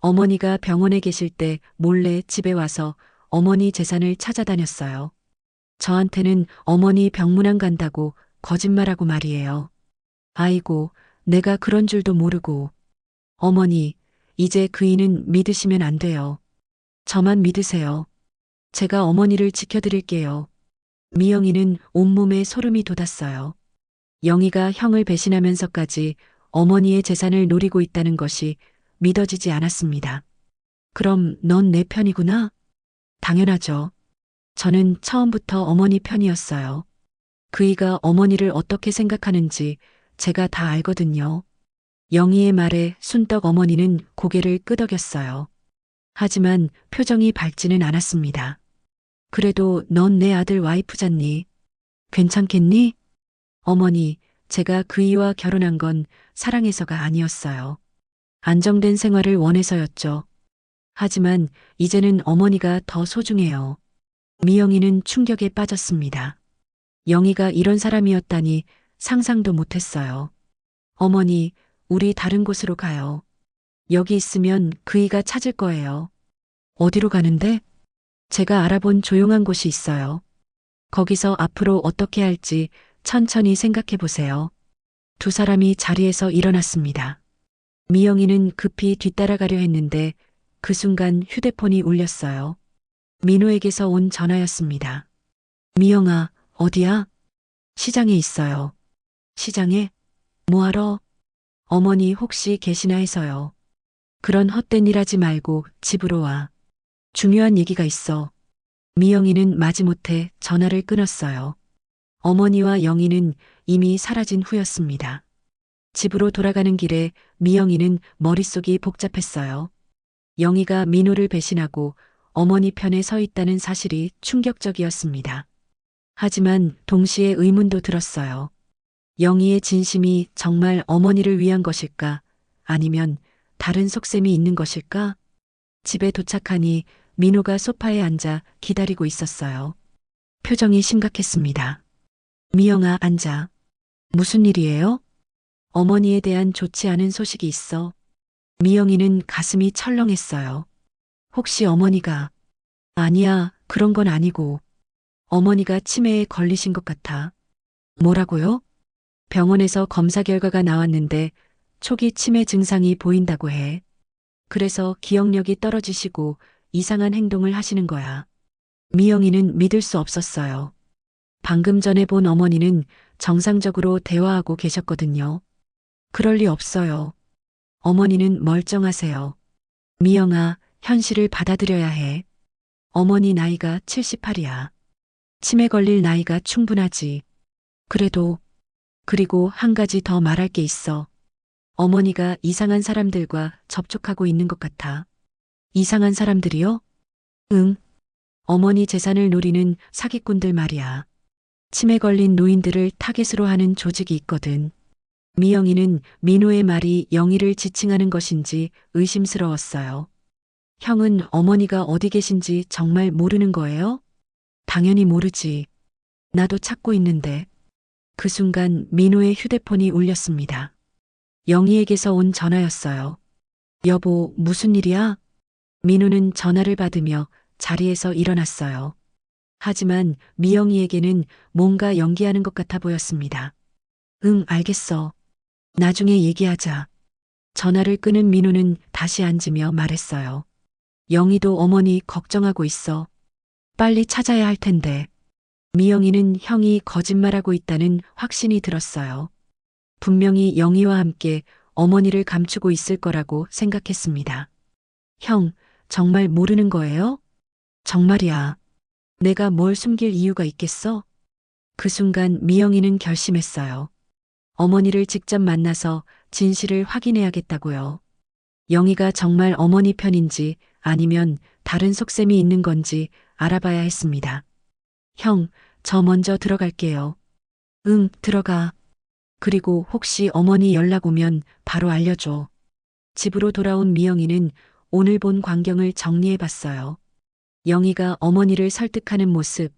어머니가 병원에 계실 때 몰래 집에 와서 어머니 재산을 찾아다녔어요. 저한테는 어머니 병문안 간다고 거짓말하고 말이에요. 아이고, 내가 그런 줄도 모르고. 어머니, 이제 그이는 믿으시면 안 돼요. 저만 믿으세요. 제가 어머니를 지켜드릴게요. 미영이는 온몸에 소름이 돋았어요. 영희가 형을 배신하면서까지 어머니의 재산을 노리고 있다는 것이 믿어지지 않았습니다. 그럼 넌 내 편이구나? 당연하죠. 저는 처음부터 어머니 편이었어요. 그이가 어머니를 어떻게 생각하는지 제가 다 알거든요. 영희의 말에 순떡 어머니는 고개를 끄덕였어요. 하지만 표정이 밝지는 않았습니다. 그래도 넌 내 아들 와이프잖니. 괜찮겠니? 어머니, 제가 그이와 결혼한 건 사랑해서가 아니었어요. 안정된 생활을 원해서였죠. 하지만 이제는 어머니가 더 소중해요. 미영이는 충격에 빠졌습니다. 영희가 이런 사람이었다니 상상도 못했어요. 어머니, 우리 다른 곳으로 가요. 여기 있으면 그이가 찾을 거예요. 어디로 가는데? 제가 알아본 조용한 곳이 있어요. 거기서 앞으로 어떻게 할지 천천히 생각해 보세요. 두 사람이 자리에서 일어났습니다. 미영이는 급히 뒤따라가려 했는데 그 순간 휴대폰이 울렸어요. 민호에게서 온 전화였습니다. 미영아, 어디야? 시장에 있어요. 시장에? 뭐하러? 어머니 혹시 계시나 해서요. 그런 헛된 일 하지 말고 집으로 와. 중요한 얘기가 있어. 미영이는 마지못해 전화를 끊었어요. 어머니와 영희는 이미 사라진 후였습니다. 집으로 돌아가는 길에 미영이는 머릿속이 복잡했어요. 영희가 민호를 배신하고 어머니 편에 서 있다는 사실이 충격적이었습니다. 하지만 동시에 의문도 들었어요. 영희의 진심이 정말 어머니를 위한 것일까? 아니면 다른 속셈이 있는 것일까? 집에 도착하니 민호가 소파에 앉아 기다리고 있었어요. 표정이 심각했습니다. 미영아, 앉아. 무슨 일이에요? 어머니에 대한 좋지 않은 소식이 있어. 미영이는 가슴이 철렁했어요. 혹시 어머니가... 아니야, 그런 건 아니고. 어머니가 치매에 걸리신 것 같아. 뭐라고요? 병원에서 검사 결과가 나왔는데 초기 치매 증상이 보인다고 해. 그래서 기억력이 떨어지시고 이상한 행동을 하시는 거야. 미영이는 믿을 수 없었어요. 방금 전에 본 어머니는 정상적으로 대화하고 계셨거든요. 그럴 리 없어요. 어머니는 멀쩡하세요. 미영아, 현실을 받아들여야 해. 어머니 나이가 78이야. 치매 걸릴 나이가 충분하지. 그리고 한 가지 더 말할 게 있어. 어머니가 이상한 사람들과 접촉하고 있는 것 같아. 이상한 사람들이요? 응. 어머니 재산을 노리는 사기꾼들 말이야. 치매 걸린 노인들을 타겟으로 하는 조직이 있거든. 미영이는 민호의 말이 영희를 지칭하는 것인지 의심스러웠어요. 형은 어머니가 어디 계신지 정말 모르는 거예요? 당연히 모르지. 나도 찾고 있는데. 그 순간 민호의 휴대폰이 울렸습니다. 영희에게서 온 전화였어요. 여보, 무슨 일이야? 민호는 전화를 받으며 자리에서 일어났어요. 하지만 미영이에게는 뭔가 연기하는 것 같아 보였습니다. 응, 알겠어. 나중에 얘기하자. 전화를 끊은 민호는 다시 앉으며 말했어요. 영희도 어머니 걱정하고 있어. 빨리 찾아야 할 텐데. 미영이는 형이 거짓말하고 있다는 확신이 들었어요. 분명히 영희와 함께 어머니를 감추고 있을 거라고 생각했습니다. 형, 정말 모르는 거예요? 정말이야. 내가 뭘 숨길 이유가 있겠어? 그 순간 미영이는 결심했어요. 어머니를 직접 만나서 진실을 확인해야겠다고요. 영희가 정말 어머니 편인지 아니면 다른 속셈이 있는 건지 알아봐야 했습니다. 형, 저 먼저 들어갈게요. 응, 들어가. 그리고 혹시 어머니 연락 오면 바로 알려줘. 집으로 돌아온 미영이는 오늘 본 광경을 정리해 봤어요. 영희가 어머니를 설득하는 모습,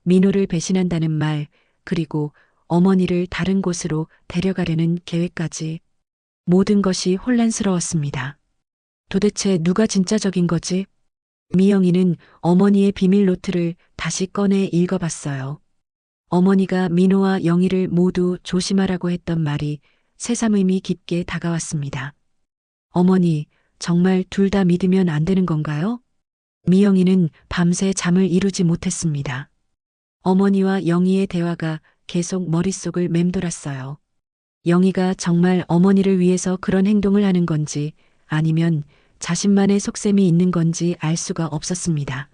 민호를 배신한다는 말, 그리고 어머니를 다른 곳으로 데려가려는 계획까지. 모든 것이 혼란스러웠습니다. 도대체 누가 진짜적인 거지? 미영이는 어머니의 비밀 노트를 다시 꺼내 읽어봤어요. 어머니가 민호와 영희를 모두 조심하라고 했던 말이 새삼 의미 깊게 다가왔습니다. 어머니, 정말 둘 다 믿으면 안 되는 건가요? 미영이는 밤새 잠을 이루지 못했습니다. 어머니와 영희의 대화가 계속 머릿속을 맴돌았어요. 영희가 정말 어머니를 위해서 그런 행동을 하는 건지 아니면 자신만의 속셈이 있는 건지 알 수가 없었습니다.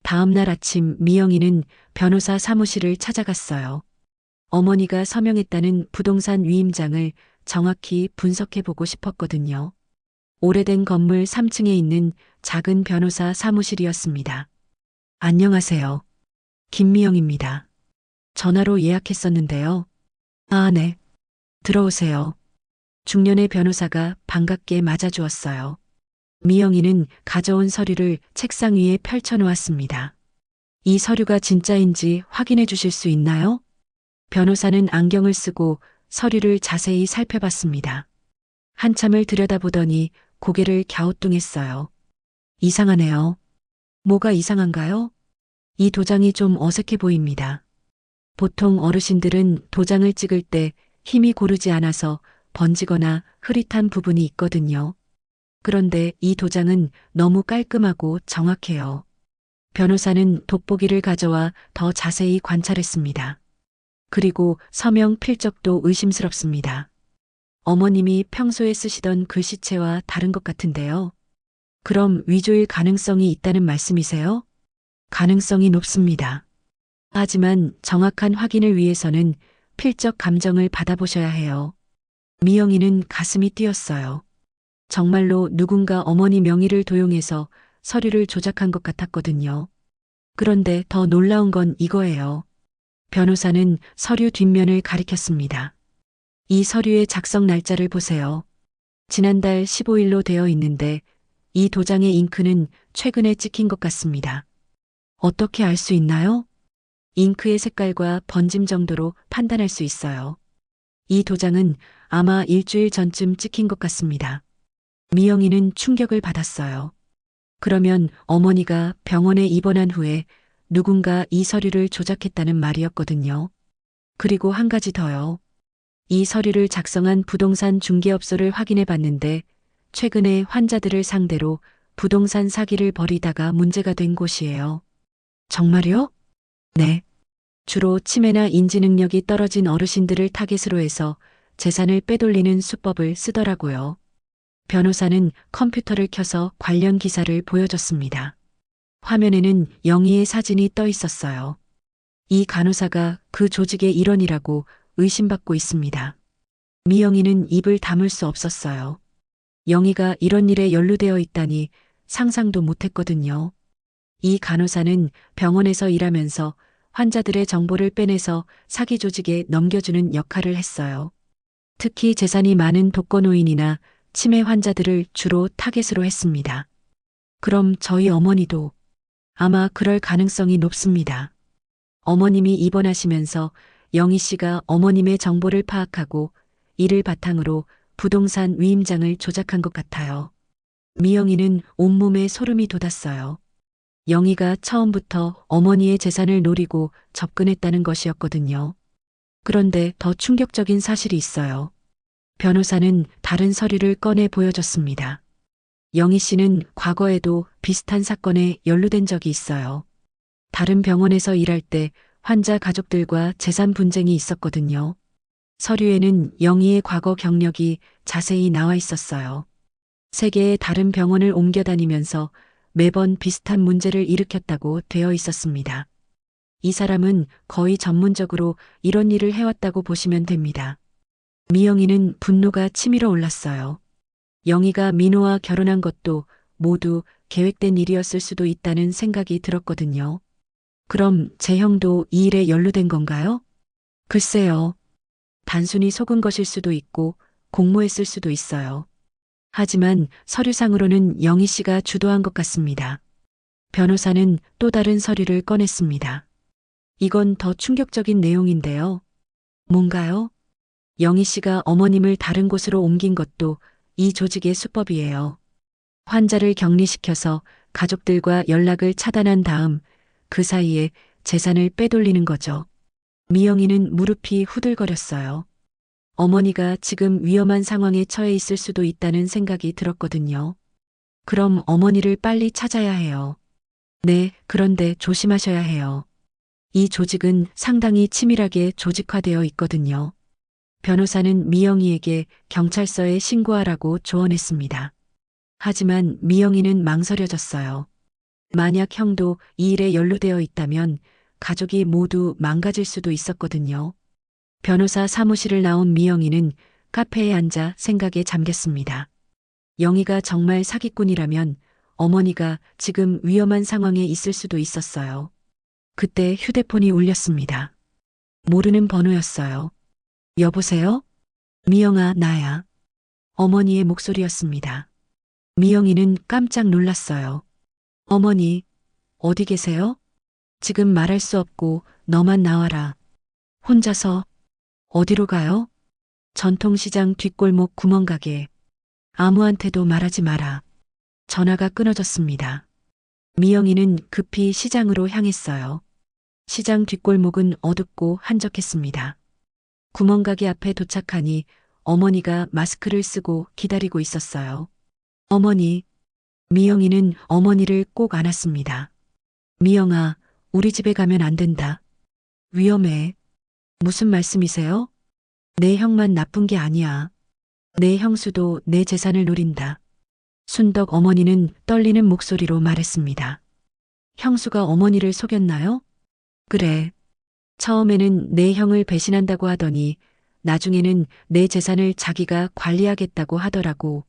다음 날 아침 미영이는 변호사 사무실을 찾아갔어요. 어머니가 서명했다는 부동산 위임장을 정확히 분석해 보고 싶었거든요. 오래된 건물 3층에 있는 작은 변호사 사무실이었습니다. 안녕하세요. 김미영입니다. 전화로 예약했었는데요. 아, 네. 들어오세요. 중년의 변호사가 반갑게 맞아주었어요. 미영이는 가져온 서류를 책상 위에 펼쳐놓았습니다. 이 서류가 진짜인지 확인해 주실 수 있나요? 변호사는 안경을 쓰고 서류를 자세히 살펴봤습니다. 한참을 들여다보더니 고개를 갸우뚱했어요. 이상하네요. 뭐가 이상한가요? 이 도장이 좀 어색해 보입니다. 보통 어르신들은 도장을 찍을 때 힘이 고르지 않아서 번지거나 흐릿한 부분이 있거든요. 그런데 이 도장은 너무 깔끔하고 정확해요. 변호사는 돋보기를 가져와 더 자세히 관찰했습니다. 그리고 서명 필적도 의심스럽습니다. 어머님이 평소에 쓰시던 글씨체와 다른 것 같은데요. 그럼 위조일 가능성이 있다는 말씀이세요? 가능성이 높습니다. 하지만 정확한 확인을 위해서는 필적 감정을 받아보셔야 해요. 미영이는 가슴이 뛰었어요. 정말로 누군가 어머니 명의를 도용해서 서류를 조작한 것 같았거든요. 그런데 더 놀라운 건 이거예요. 변호사는 서류 뒷면을 가리켰습니다. 이 서류의 작성 날짜를 보세요. 지난달 15일로 되어 있는데 이 도장의 잉크는 최근에 찍힌 것 같습니다. 어떻게 알 수 있나요? 잉크의 색깔과 번짐 정도로 판단할 수 있어요. 이 도장은 아마 일주일 전쯤 찍힌 것 같습니다. 미영이는 충격을 받았어요. 그러면 어머니가 병원에 입원한 후에 누군가 이 서류를 조작했다는 말이었거든요. 그리고 한 가지 더요. 이 서류를 작성한 부동산 중개업소를 확인해 봤는데 최근에 환자들을 상대로 부동산 사기를 벌이다가 문제가 된 곳이에요. 정말요? 네. 주로 치매나 인지 능력이 떨어진 어르신들을 타깃으로 해서 재산을 빼돌리는 수법을 쓰더라고요. 변호사는 컴퓨터를 켜서 관련 기사를 보여줬습니다. 화면에는 영희의 사진이 떠 있었어요. 이 간호사가 그 조직의 일원이라고 의심받고 있습니다. 미영이는 입을 다물 수 없었어요. 영희가 이런 일에 연루되어 있다니 상상도 못했거든요. 이 간호사는 병원에서 일하면서 환자들의 정보를 빼내서 사기 조직에 넘겨주는 역할을 했어요. 특히 재산이 많은 독거노인이나 치매 환자들을 주로 타겟으로 했습니다. 그럼 저희 어머니도 아마 그럴 가능성이 높습니다. 어머님이 입원하시면서 영희 씨가 어머님의 정보를 파악하고 이를 바탕으로 부동산 위임장을 조작한 것 같아요. 미영이는 온몸에 소름이 돋았어요. 영희가 처음부터 어머니의 재산을 노리고 접근했다는 것이었거든요. 그런데 더 충격적인 사실이 있어요. 변호사는 다른 서류를 꺼내 보여줬습니다. 영희 씨는 과거에도 비슷한 사건에 연루된 적이 있어요. 다른 병원에서 일할 때 환자 가족들과 재산 분쟁이 있었거든요. 서류에는 영희의 과거 경력이 자세히 나와 있었어요. 세 개의 다른 병원을 옮겨 다니면서 매번 비슷한 문제를 일으켰다고 되어 있었습니다. 이 사람은 거의 전문적으로 이런 일을 해왔다고 보시면 됩니다. 미영이는 분노가 치밀어 올랐어요. 영희가 민호와 결혼한 것도 모두 계획된 일이었을 수도 있다는 생각이 들었거든요. 그럼 제 형도 이 일에 연루된 건가요? 글쎄요. 단순히 속은 것일 수도 있고 공모했을 수도 있어요. 하지만 서류상으로는 영희 씨가 주도한 것 같습니다. 변호사는 또 다른 서류를 꺼냈습니다. 이건 더 충격적인 내용인데요. 뭔가요? 영희 씨가 어머님을 다른 곳으로 옮긴 것도 이 조직의 수법이에요. 환자를 격리시켜서 가족들과 연락을 차단한 다음 그 사이에 재산을 빼돌리는 거죠. 미영이는 무릎이 후들거렸어요. 어머니가 지금 위험한 상황에 처해 있을 수도 있다는 생각이 들었거든요. 그럼 어머니를 빨리 찾아야 해요. 네, 그런데 조심하셔야 해요. 이 조직은 상당히 치밀하게 조직화되어 있거든요. 변호사는 미영이에게 경찰서에 신고하라고 조언했습니다. 하지만 미영이는 망설여졌어요. 만약 형도 이 일에 연루되어 있다면 가족이 모두 망가질 수도 있었거든요. 변호사 사무실을 나온 미영이는 카페에 앉아 생각에 잠겼습니다. 영희가 정말 사기꾼이라면 어머니가 지금 위험한 상황에 있을 수도 있었어요. 그때 휴대폰이 울렸습니다. 모르는 번호였어요. 여보세요? 미영아, 나야. 어머니의 목소리였습니다. 미영이는 깜짝 놀랐어요. 어머니, 어디 계세요? 지금 말할 수 없고 너만 나와라. 혼자서 어디로 가요? 전통시장 뒷골목 구멍가게. 아무한테도 말하지 마라. 전화가 끊어졌습니다. 미영이는 급히 시장으로 향했어요. 시장 뒷골목은 어둡고 한적했습니다. 구멍가게 앞에 도착하니 어머니가 마스크를 쓰고 기다리고 있었어요. 어머니, 미영이는 어머니를 꼭 안았습니다. 미영아, 우리 집에 가면 안 된다. 위험해. 무슨 말씀이세요? 내 형만 나쁜 게 아니야. 내 형수도 내 재산을 노린다. 순덕 어머니는 떨리는 목소리로 말했습니다. 형수가 어머니를 속였나요? 그래. 처음에는 내 형을 배신한다고 하더니 나중에는 내 재산을 자기가 관리하겠다고 하더라고.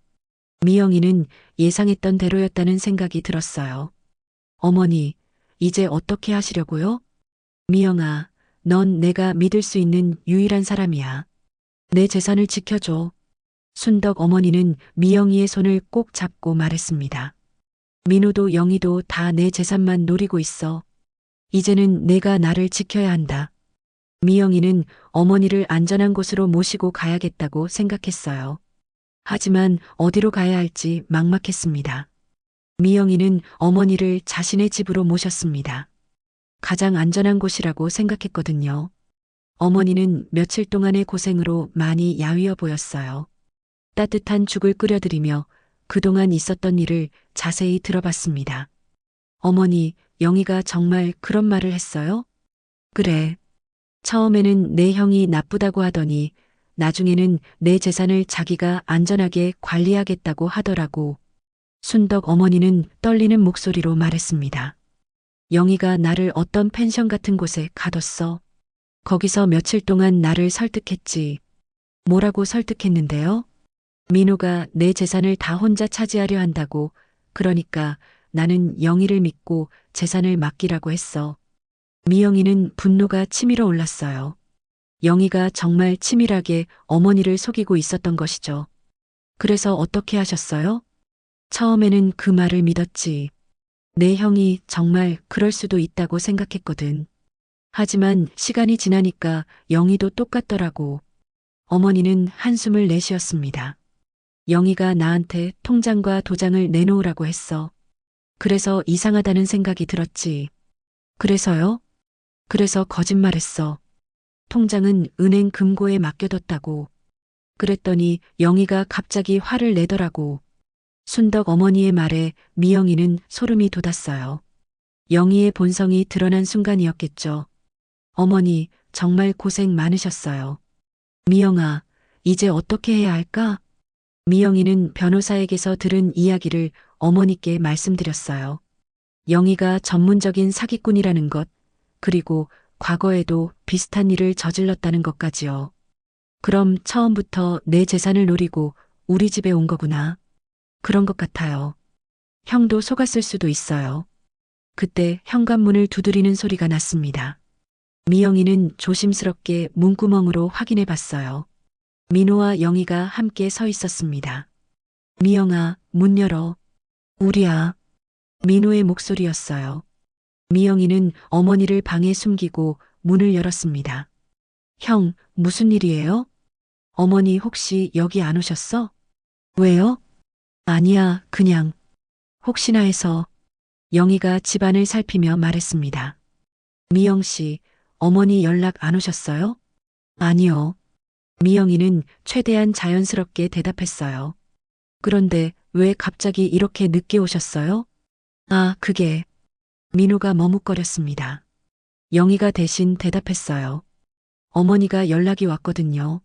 미영이는 예상했던 대로였다는 생각이 들었어요. 어머니, 이제 어떻게 하시려고요? 미영아, 넌 내가 믿을 수 있는 유일한 사람이야. 내 재산을 지켜줘. 순덕 어머니는 미영이의 손을 꼭 잡고 말했습니다. 민호도 영희도 다 내 재산만 노리고 있어. 이제는 내가 나를 지켜야 한다. 미영이는 어머니를 안전한 곳으로 모시고 가야겠다고 생각했어요. 하지만 어디로 가야 할지 막막했습니다. 미영이는 어머니를 자신의 집으로 모셨습니다. 가장 안전한 곳이라고 생각했거든요. 어머니는 며칠 동안의 고생으로 많이 야위어 보였어요. 따뜻한 죽을 끓여드리며 그동안 있었던 일을 자세히 들어봤습니다. 어머니, 영희가 정말 그런 말을 했어요? 그래. 처음에는 내 형이 나쁘다고 하더니 나중에는 내 재산을 자기가 안전하게 관리하겠다고 하더라고. 순덕 어머니는 떨리는 목소리로 말했습니다. 영희가 나를 어떤 펜션 같은 곳에 가뒀어. 거기서 며칠 동안 나를 설득했지. 뭐라고 설득했는데요? 민호가 내 재산을 다 혼자 차지하려 한다고. 그러니까 나는 영희를 믿고 재산을 맡기라고 했어. 미영이는 분노가 치밀어 올랐어요. 영희가 정말 치밀하게 어머니를 속이고 있었던 것이죠. 그래서 어떻게 하셨어요? 처음에는 그 말을 믿었지. 내 형이 정말 그럴 수도 있다고 생각했거든. 하지만 시간이 지나니까 영희도 똑같더라고. 어머니는 한숨을 내쉬었습니다. 영희가 나한테 통장과 도장을 내놓으라고 했어. 그래서 이상하다는 생각이 들었지. 그래서요? 그래서 거짓말했어. 통장은 은행 금고에 맡겨뒀다고. 그랬더니 영희가 갑자기 화를 내더라고. 순덕 어머니의 말에 미영이는 소름이 돋았어요. 영희의 본성이 드러난 순간이었겠죠. 어머니, 정말 고생 많으셨어요. 미영아, 이제 어떻게 해야 할까? 미영이는 변호사에게서 들은 이야기를 어머니께 말씀드렸어요. 영희가 전문적인 사기꾼이라는 것, 그리고 과거에도 비슷한 일을 저질렀다는 것까지요. 그럼 처음부터 내 재산을 노리고 우리 집에 온 거구나. 그런 것 같아요. 형도 속았을 수도 있어요. 그때 현관문을 두드리는 소리가 났습니다. 미영이는 조심스럽게 문구멍으로 확인해 봤어요. 민호와 영희가 함께 서 있었습니다. 미영아, 문 열어. 우리야. 민호의 목소리였어요. 미영이는 어머니를 방에 숨기고 문을 열었습니다. 형, 무슨 일이에요? 어머니 혹시 여기 안 오셨어? 왜요? 아니야, 그냥. 혹시나 해서. 영희가 집안을 살피며 말했습니다. 미영 씨, 어머니 연락 안 오셨어요? 아니요. 미영이는 최대한 자연스럽게 대답했어요. 그런데 왜 갑자기 이렇게 늦게 오셨어요? 아, 그게. 민호가 머뭇거렸습니다. 영희가 대신 대답했어요. 어머니가 연락이 왔거든요.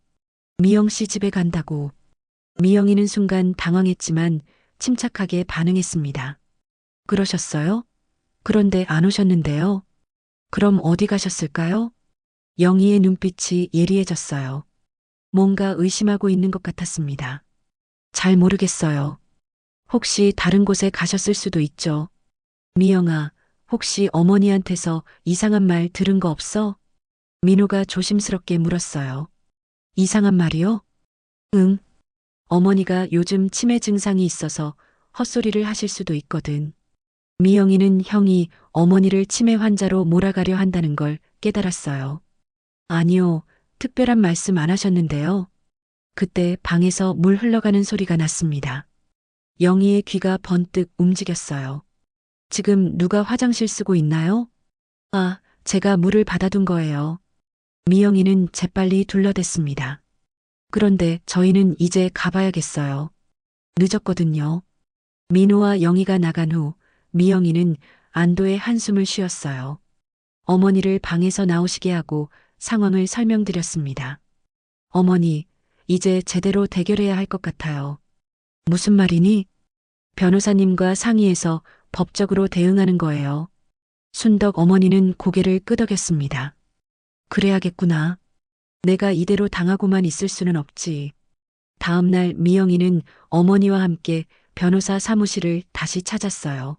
미영 씨 집에 간다고. 미영이는 순간 당황했지만 침착하게 반응했습니다. 그러셨어요? 그런데 안 오셨는데요. 그럼 어디 가셨을까요? 영희의 눈빛이 예리해졌어요. 뭔가 의심하고 있는 것 같았습니다. 잘 모르겠어요. 혹시 다른 곳에 가셨을 수도 있죠. 미영아, 혹시 어머니한테서 이상한 말 들은 거 없어? 민호가 조심스럽게 물었어요. 이상한 말이요? 응. 어머니가 요즘 치매 증상이 있어서 헛소리를 하실 수도 있거든. 미영이는 형이 어머니를 치매 환자로 몰아가려 한다는 걸 깨달았어요. 아니요, 특별한 말씀 안 하셨는데요. 그때 방에서 물 흘러가는 소리가 났습니다. 영희의 귀가 번뜩 움직였어요. 지금 누가 화장실 쓰고 있나요? 아, 제가 물을 받아둔 거예요. 미영이는 재빨리 둘러댔습니다. 그런데 저희는 이제 가봐야겠어요. 늦었거든요. 민호와 영희가 나간 후 미영이는 안도의 한숨을 쉬었어요. 어머니를 방에서 나오시게 하고 상황을 설명드렸습니다. 어머니, 이제 제대로 대결해야 할 것 같아요. 무슨 말이니? 변호사님과 상의해서 법적으로 대응하는 거예요. 순덕 어머니는 고개를 끄덕였습니다. 그래야겠구나. 내가 이대로 당하고만 있을 수는 없지. 다음 날 미영이는 어머니와 함께 변호사 사무실을 다시 찾았어요.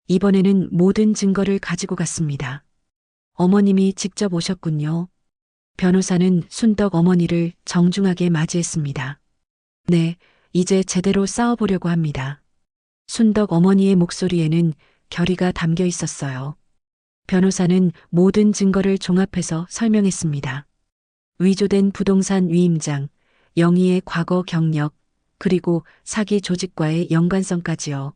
이번에는 모든 증거를 가지고 갔습니다. 어머님이 직접 오셨군요. 변호사는 순덕 어머니를 정중하게 맞이했습니다. 네, 이제 제대로 싸워보려고 합니다. 순덕 어머니의 목소리에는 결의가 담겨 있었어요. 변호사는 모든 증거를 종합해서 설명했습니다. 위조된 부동산 위임장, 영희의 과거 경력, 그리고 사기 조직과의 연관성까지요.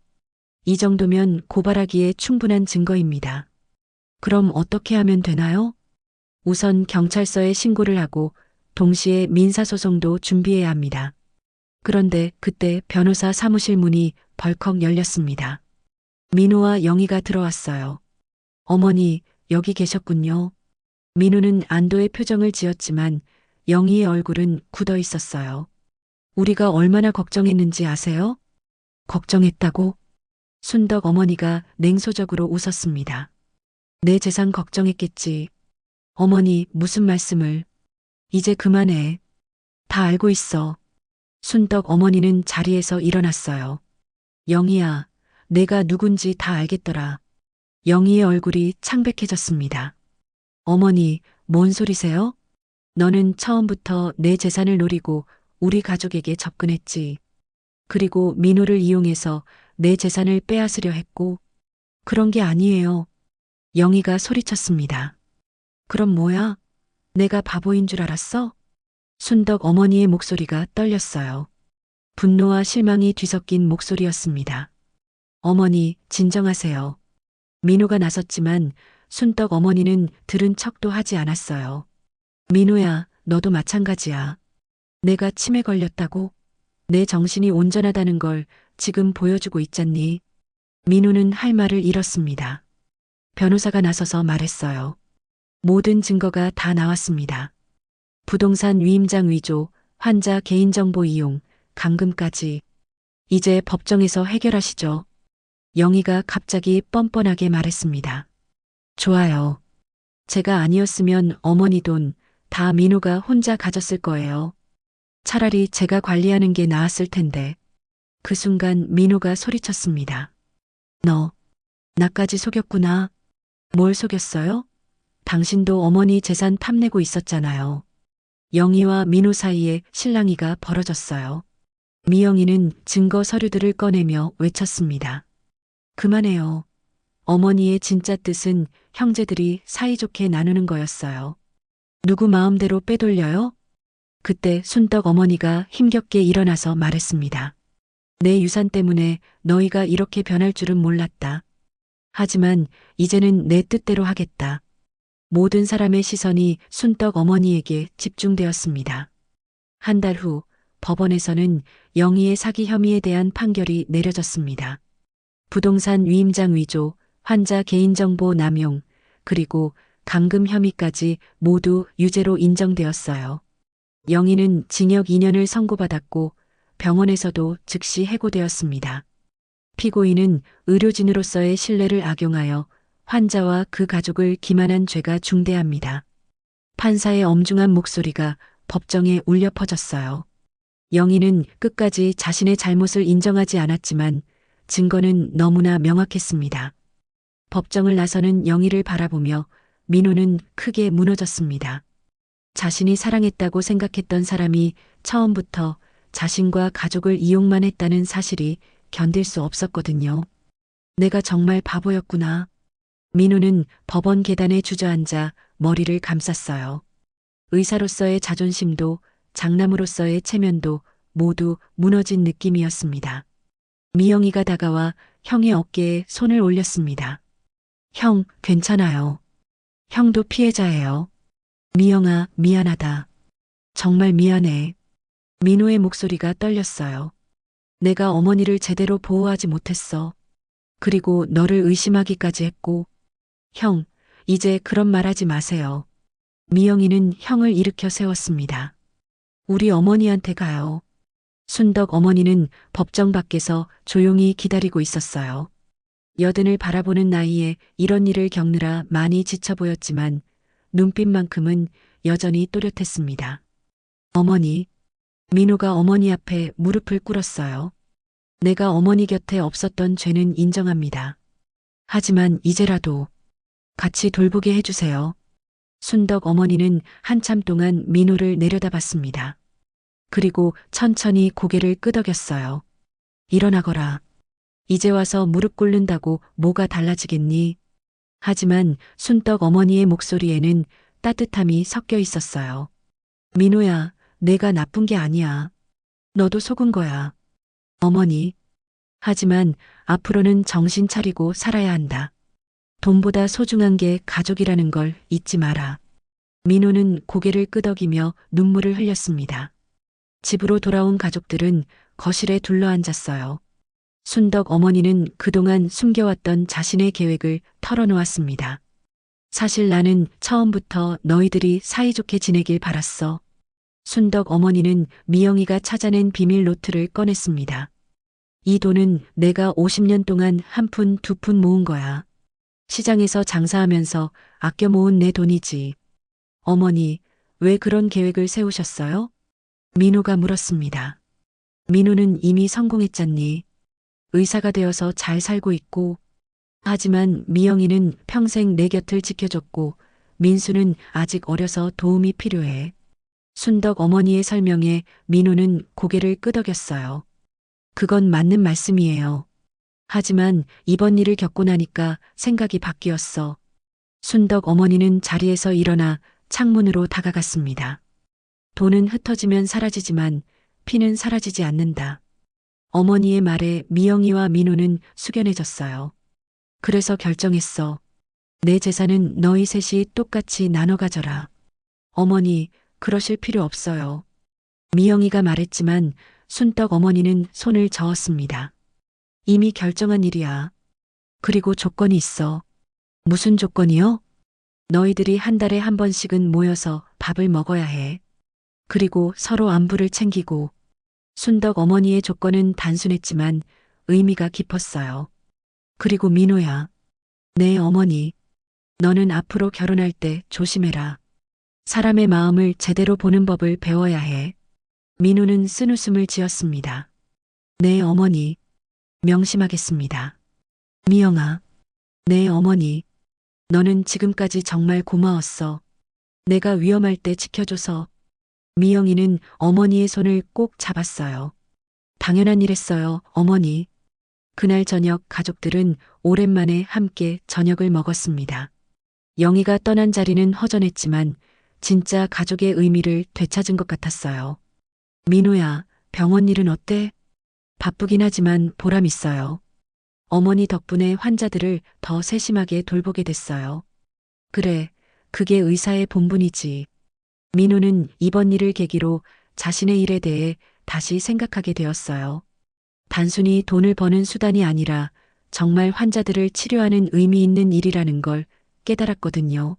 이 정도면 고발하기에 충분한 증거입니다. 그럼 어떻게 하면 되나요? 우선 경찰서에 신고를 하고 동시에 민사소송도 준비해야 합니다. 그런데 그때 변호사 사무실 문이 벌컥 열렸습니다. 민호와 영희가 들어왔어요. 어머니, 여기 계셨군요. 민호는 안도의 표정을 지었지만 영희의 얼굴은 굳어 있었어요. 우리가 얼마나 걱정했는지 아세요? 걱정했다고? 순덕 어머니가 냉소적으로 웃었습니다. 내 재산 걱정했겠지. 어머니, 무슨 말씀을. 이제 그만해. 다 알고 있어. 순덕 어머니는 자리에서 일어났어요. 영희야, 내가 누군지 다 알겠더라. 영희의 얼굴이 창백해졌습니다. 어머니, 뭔 소리세요? 너는 처음부터 내 재산을 노리고 우리 가족에게 접근했지. 그리고 민호를 이용해서 내 재산을 빼앗으려 했고, 그런 게 아니에요. 영희가 소리쳤습니다. 그럼 뭐야? 내가 바보인 줄 알았어? 순덕 어머니의 목소리가 떨렸어요. 분노와 실망이 뒤섞인 목소리였습니다. 어머니, 진정하세요. 민호가 나섰지만 순덕 어머니는 들은 척도 하지 않았어요. 민호야, 너도 마찬가지야. 내가 치매 걸렸다고? 내 정신이 온전하다는 걸 지금 보여주고 있잖니. 민호는 할 말을 잃었습니다. 변호사가 나서서 말했어요. 모든 증거가 다 나왔습니다. 부동산 위임장 위조, 환자 개인정보 이용, 감금까지. 이제 법정에서 해결하시죠. 영희가 갑자기 뻔뻔하게 말했습니다. 좋아요. 제가 아니었으면 어머니 돈 다 민호가 혼자 가졌을 거예요. 차라리 제가 관리하는 게 나았을 텐데. 그 순간 민호가 소리쳤습니다. 너, 나까지 속였구나. 뭘 속였어요? 당신도 어머니 재산 탐내고 있었잖아요. 영희와 민호 사이에 실랑이가 벌어졌어요. 미영이는 증거 서류들을 꺼내며 외쳤습니다. 그만해요. 어머니의 진짜 뜻은 형제들이 사이좋게 나누는 거였어요. 누구 마음대로 빼돌려요? 그때 순덕 어머니가 힘겹게 일어나서 말했습니다. 내 유산 때문에 너희가 이렇게 변할 줄은 몰랐다. 하지만 이제는 내 뜻대로 하겠다. 모든 사람의 시선이 순덕 어머니에게 집중되었습니다. 한 달 후 법원에서는 영희의 사기 혐의에 대한 판결이 내려졌습니다. 부동산 위임장 위조, 환자 개인정보 남용, 그리고 감금 혐의까지 모두 유죄로 인정되었어요. 영희는 징역 2년을 선고받았고 병원에서도 즉시 해고되었습니다. 피고인은 의료진으로서의 신뢰를 악용하여 환자와 그 가족을 기만한 죄가 중대합니다. 판사의 엄중한 목소리가 법정에 울려 퍼졌어요. 영희는 끝까지 자신의 잘못을 인정하지 않았지만 증거는 너무나 명확했습니다. 법정을 나서는 영희를 바라보며 민호는 크게 무너졌습니다. 자신이 사랑했다고 생각했던 사람이 처음부터 자신과 가족을 이용만 했다는 사실이 견딜 수 없었거든요. 내가 정말 바보였구나. 민호는 법원 계단에 주저앉아 머리를 감쌌어요. 의사로서의 자존심도 장남으로서의 체면도 모두 무너진 느낌이었습니다. 미영이가 다가와 형의 어깨에 손을 올렸습니다. 형, 괜찮아요. 형도 피해자예요. 미영아, 미안하다. 정말 미안해. 민호의 목소리가 떨렸어요. 내가 어머니를 제대로 보호하지 못했어. 그리고 너를 의심하기까지 했고. 형, 이제 그런 말 하지 마세요. 미영이는 형을 일으켜 세웠습니다. 우리 어머니한테 가요. 순덕 어머니는 법정 밖에서 조용히 기다리고 있었어요. 여든을 바라보는 나이에 이런 일을 겪느라 많이 지쳐 보였지만 눈빛만큼은 여전히 또렷했습니다. 어머니, 민호가 어머니 앞에 무릎을 꿇었어요. 내가 어머니 곁에 없었던 죄는 인정합니다. 하지만 이제라도 같이 돌보게 해주세요. 순덕 어머니는 한참 동안 민호를 내려다봤습니다. 그리고 천천히 고개를 끄덕였어요. 일어나거라. 이제 와서 무릎 꿇는다고 뭐가 달라지겠니? 하지만 순덕 어머니의 목소리에는 따뜻함이 섞여 있었어요. 민호야, 내가 나쁜 게 아니야. 너도 속은 거야. 어머니. 하지만 앞으로는 정신 차리고 살아야 한다. 돈보다 소중한 게 가족이라는 걸 잊지 마라. 민호는 고개를 끄덕이며 눈물을 흘렸습니다. 집으로 돌아온 가족들은 거실에 둘러앉았어요. 순덕 어머니는 그동안 숨겨왔던 자신의 계획을 털어놓았습니다. 사실 나는 처음부터 너희들이 사이좋게 지내길 바랐어. 순덕 어머니는 미영이가 찾아낸 비밀 노트를 꺼냈습니다. 이 돈은 내가 50년 동안 한 푼, 두 푼 모은 거야. 시장에서 장사하면서 아껴 모은 내 돈이지. 어머니, 왜 그런 계획을 세우셨어요? 민호가 물었습니다. 민호는 이미 성공했잖니. 의사가 되어서 잘 살고 있고. 하지만 미영이는 평생 내 곁을 지켜줬고 민수는 아직 어려서 도움이 필요해. 순덕 어머니의 설명에 민호는 고개를 끄덕였어요. 그건 맞는 말씀이에요. 하지만 이번 일을 겪고 나니까 생각이 바뀌었어. 순덕 어머니는 자리에서 일어나 창문으로 다가갔습니다. 돈은 흩어지면 사라지지만 피는 사라지지 않는다. 어머니의 말에 미영이와 민호는 숙연해졌어요. 그래서 결정했어. 내 재산은 너희 셋이 똑같이 나눠 가져라. 어머니, 그러실 필요 없어요. 미영이가 말했지만 순덕 어머니는 손을 저었습니다. 이미 결정한 일이야. 그리고 조건이 있어. 무슨 조건이요? 너희들이 한 달에 한 번씩은 모여서 밥을 먹어야 해. 그리고 서로 안부를 챙기고. 순덕 어머니의 조건은 단순했지만 의미가 깊었어요. 그리고 민호야. 네, 어머니. 너는 앞으로 결혼할 때 조심해라. 사람의 마음을 제대로 보는 법을 배워야 해. 민호는 쓴웃음을 지었습니다. 네, 어머니. 명심하겠습니다. 미영아. 네, 어머니. 너는 지금까지 정말 고마웠어. 내가 위험할 때 지켜줘서. 미영이는 어머니의 손을 꼭 잡았어요. 당연한 일했어요, 어머니. 그날 저녁 가족들은 오랜만에 함께 저녁을 먹었습니다. 영희가 떠난 자리는 허전했지만 진짜 가족의 의미를 되찾은 것 같았어요. 민호야, 병원 일은 어때? 바쁘긴 하지만 보람 있어요. 어머니 덕분에 환자들을 더 세심하게 돌보게 됐어요. 그래, 그게 의사의 본분이지. 민호는 이번 일을 계기로 자신의 일에 대해 다시 생각하게 되었어요. 단순히 돈을 버는 수단이 아니라 정말 환자들을 치료하는 의미 있는 일이라는 걸 깨달았거든요.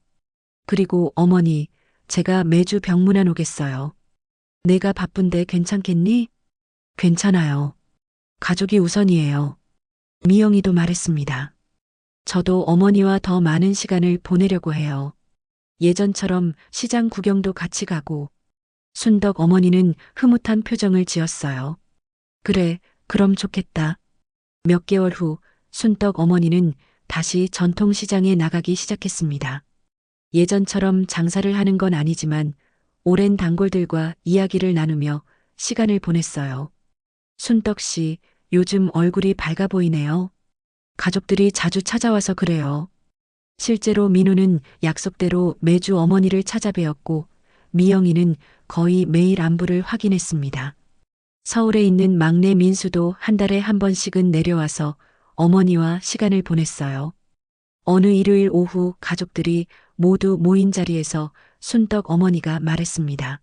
그리고 어머니, 제가 매주 병문안 오겠어요. 내가 바쁜데 괜찮겠니? 괜찮아요. 가족이 우선이에요. 미영이도 말했습니다. 저도 어머니와 더 많은 시간을 보내려고 해요. 예전처럼 시장 구경도 같이 가고. 순덕 어머니는 흐뭇한 표정을 지었어요. 그래, 그럼 좋겠다. 몇 개월 후 순덕 어머니는 다시 전통시장에 나가기 시작했습니다. 예전처럼 장사를 하는 건 아니지만 오랜 단골들과 이야기를 나누며 시간을 보냈어요. 순덕 씨, 요즘 얼굴이 밝아 보이네요. 가족들이 자주 찾아와서 그래요. 실제로 민우는 약속대로 매주 어머니를 찾아뵈었고 미영이는 거의 매일 안부를 확인했습니다. 서울에 있는 막내 민수도 한 달에 한 번씩은 내려와서 어머니와 시간을 보냈어요. 어느 일요일 오후 가족들이 모두 모인 자리에서 순덕 어머니가 말했습니다.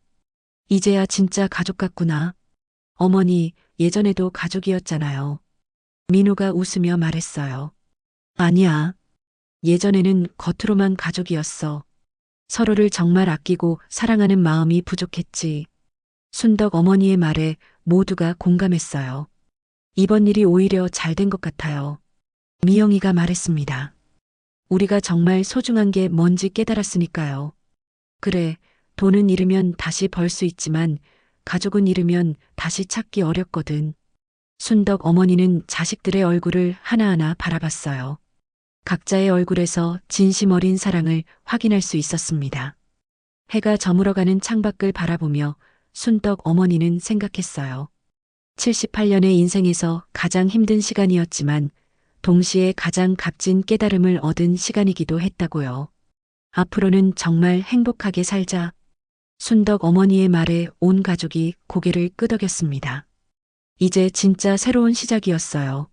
이제야 진짜 가족 같구나. 어머니, 예전에도 가족이었잖아요. 민우가 웃으며 말했어요. 아니야. 예전에는 겉으로만 가족이었어. 서로를 정말 아끼고 사랑하는 마음이 부족했지. 순덕 어머니의 말에 모두가 공감했어요. 이번 일이 오히려 잘 된 것 같아요. 미영이가 말했습니다. 우리가 정말 소중한 게 뭔지 깨달았으니까요. 그래, 돈은 잃으면 다시 벌 수 있지만 가족은 잃으면 다시 찾기 어렵거든. 순덕 어머니는 자식들의 얼굴을 하나하나 바라봤어요. 각자의 얼굴에서 진심 어린 사랑을 확인할 수 있었습니다. 해가 저물어가는 창밖을 바라보며 순덕 어머니는 생각했어요. 78년의 인생에서 가장 힘든 시간이었지만 동시에 가장 값진 깨달음을 얻은 시간이기도 했다고요. 앞으로는 정말 행복하게 살자. 순덕 어머니의 말에 온 가족이 고개를 끄덕였습니다. 이제 진짜 새로운 시작이었어요.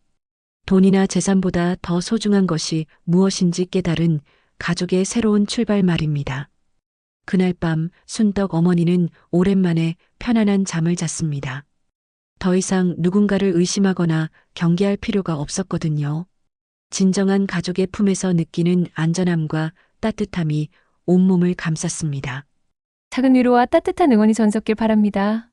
돈이나 재산보다 더 소중한 것이 무엇인지 깨달은 가족의 새로운 출발 말입니다. 그날 밤 순덕 어머니는 오랜만에 편안한 잠을 잤습니다. 더 이상 누군가를 의심하거나 경계할 필요가 없었거든요. 진정한 가족의 품에서 느끼는 안전함과 따뜻함이 온몸을 감쌌습니다. 작은 위로와 따뜻한 응원이 전섞길 바랍니다.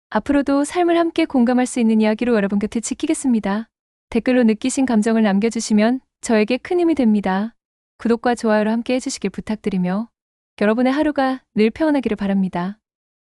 앞으로도 삶을 함께 공감할 수 있는 이야기로 여러분 곁에 지키겠습니다. 댓글로 느끼신 감정을 남겨주시면 저에게 큰 힘이 됩니다. 구독과 좋아요로 함께 해주시길 부탁드리며 여러분의 하루가 늘 평안하기를 바랍니다.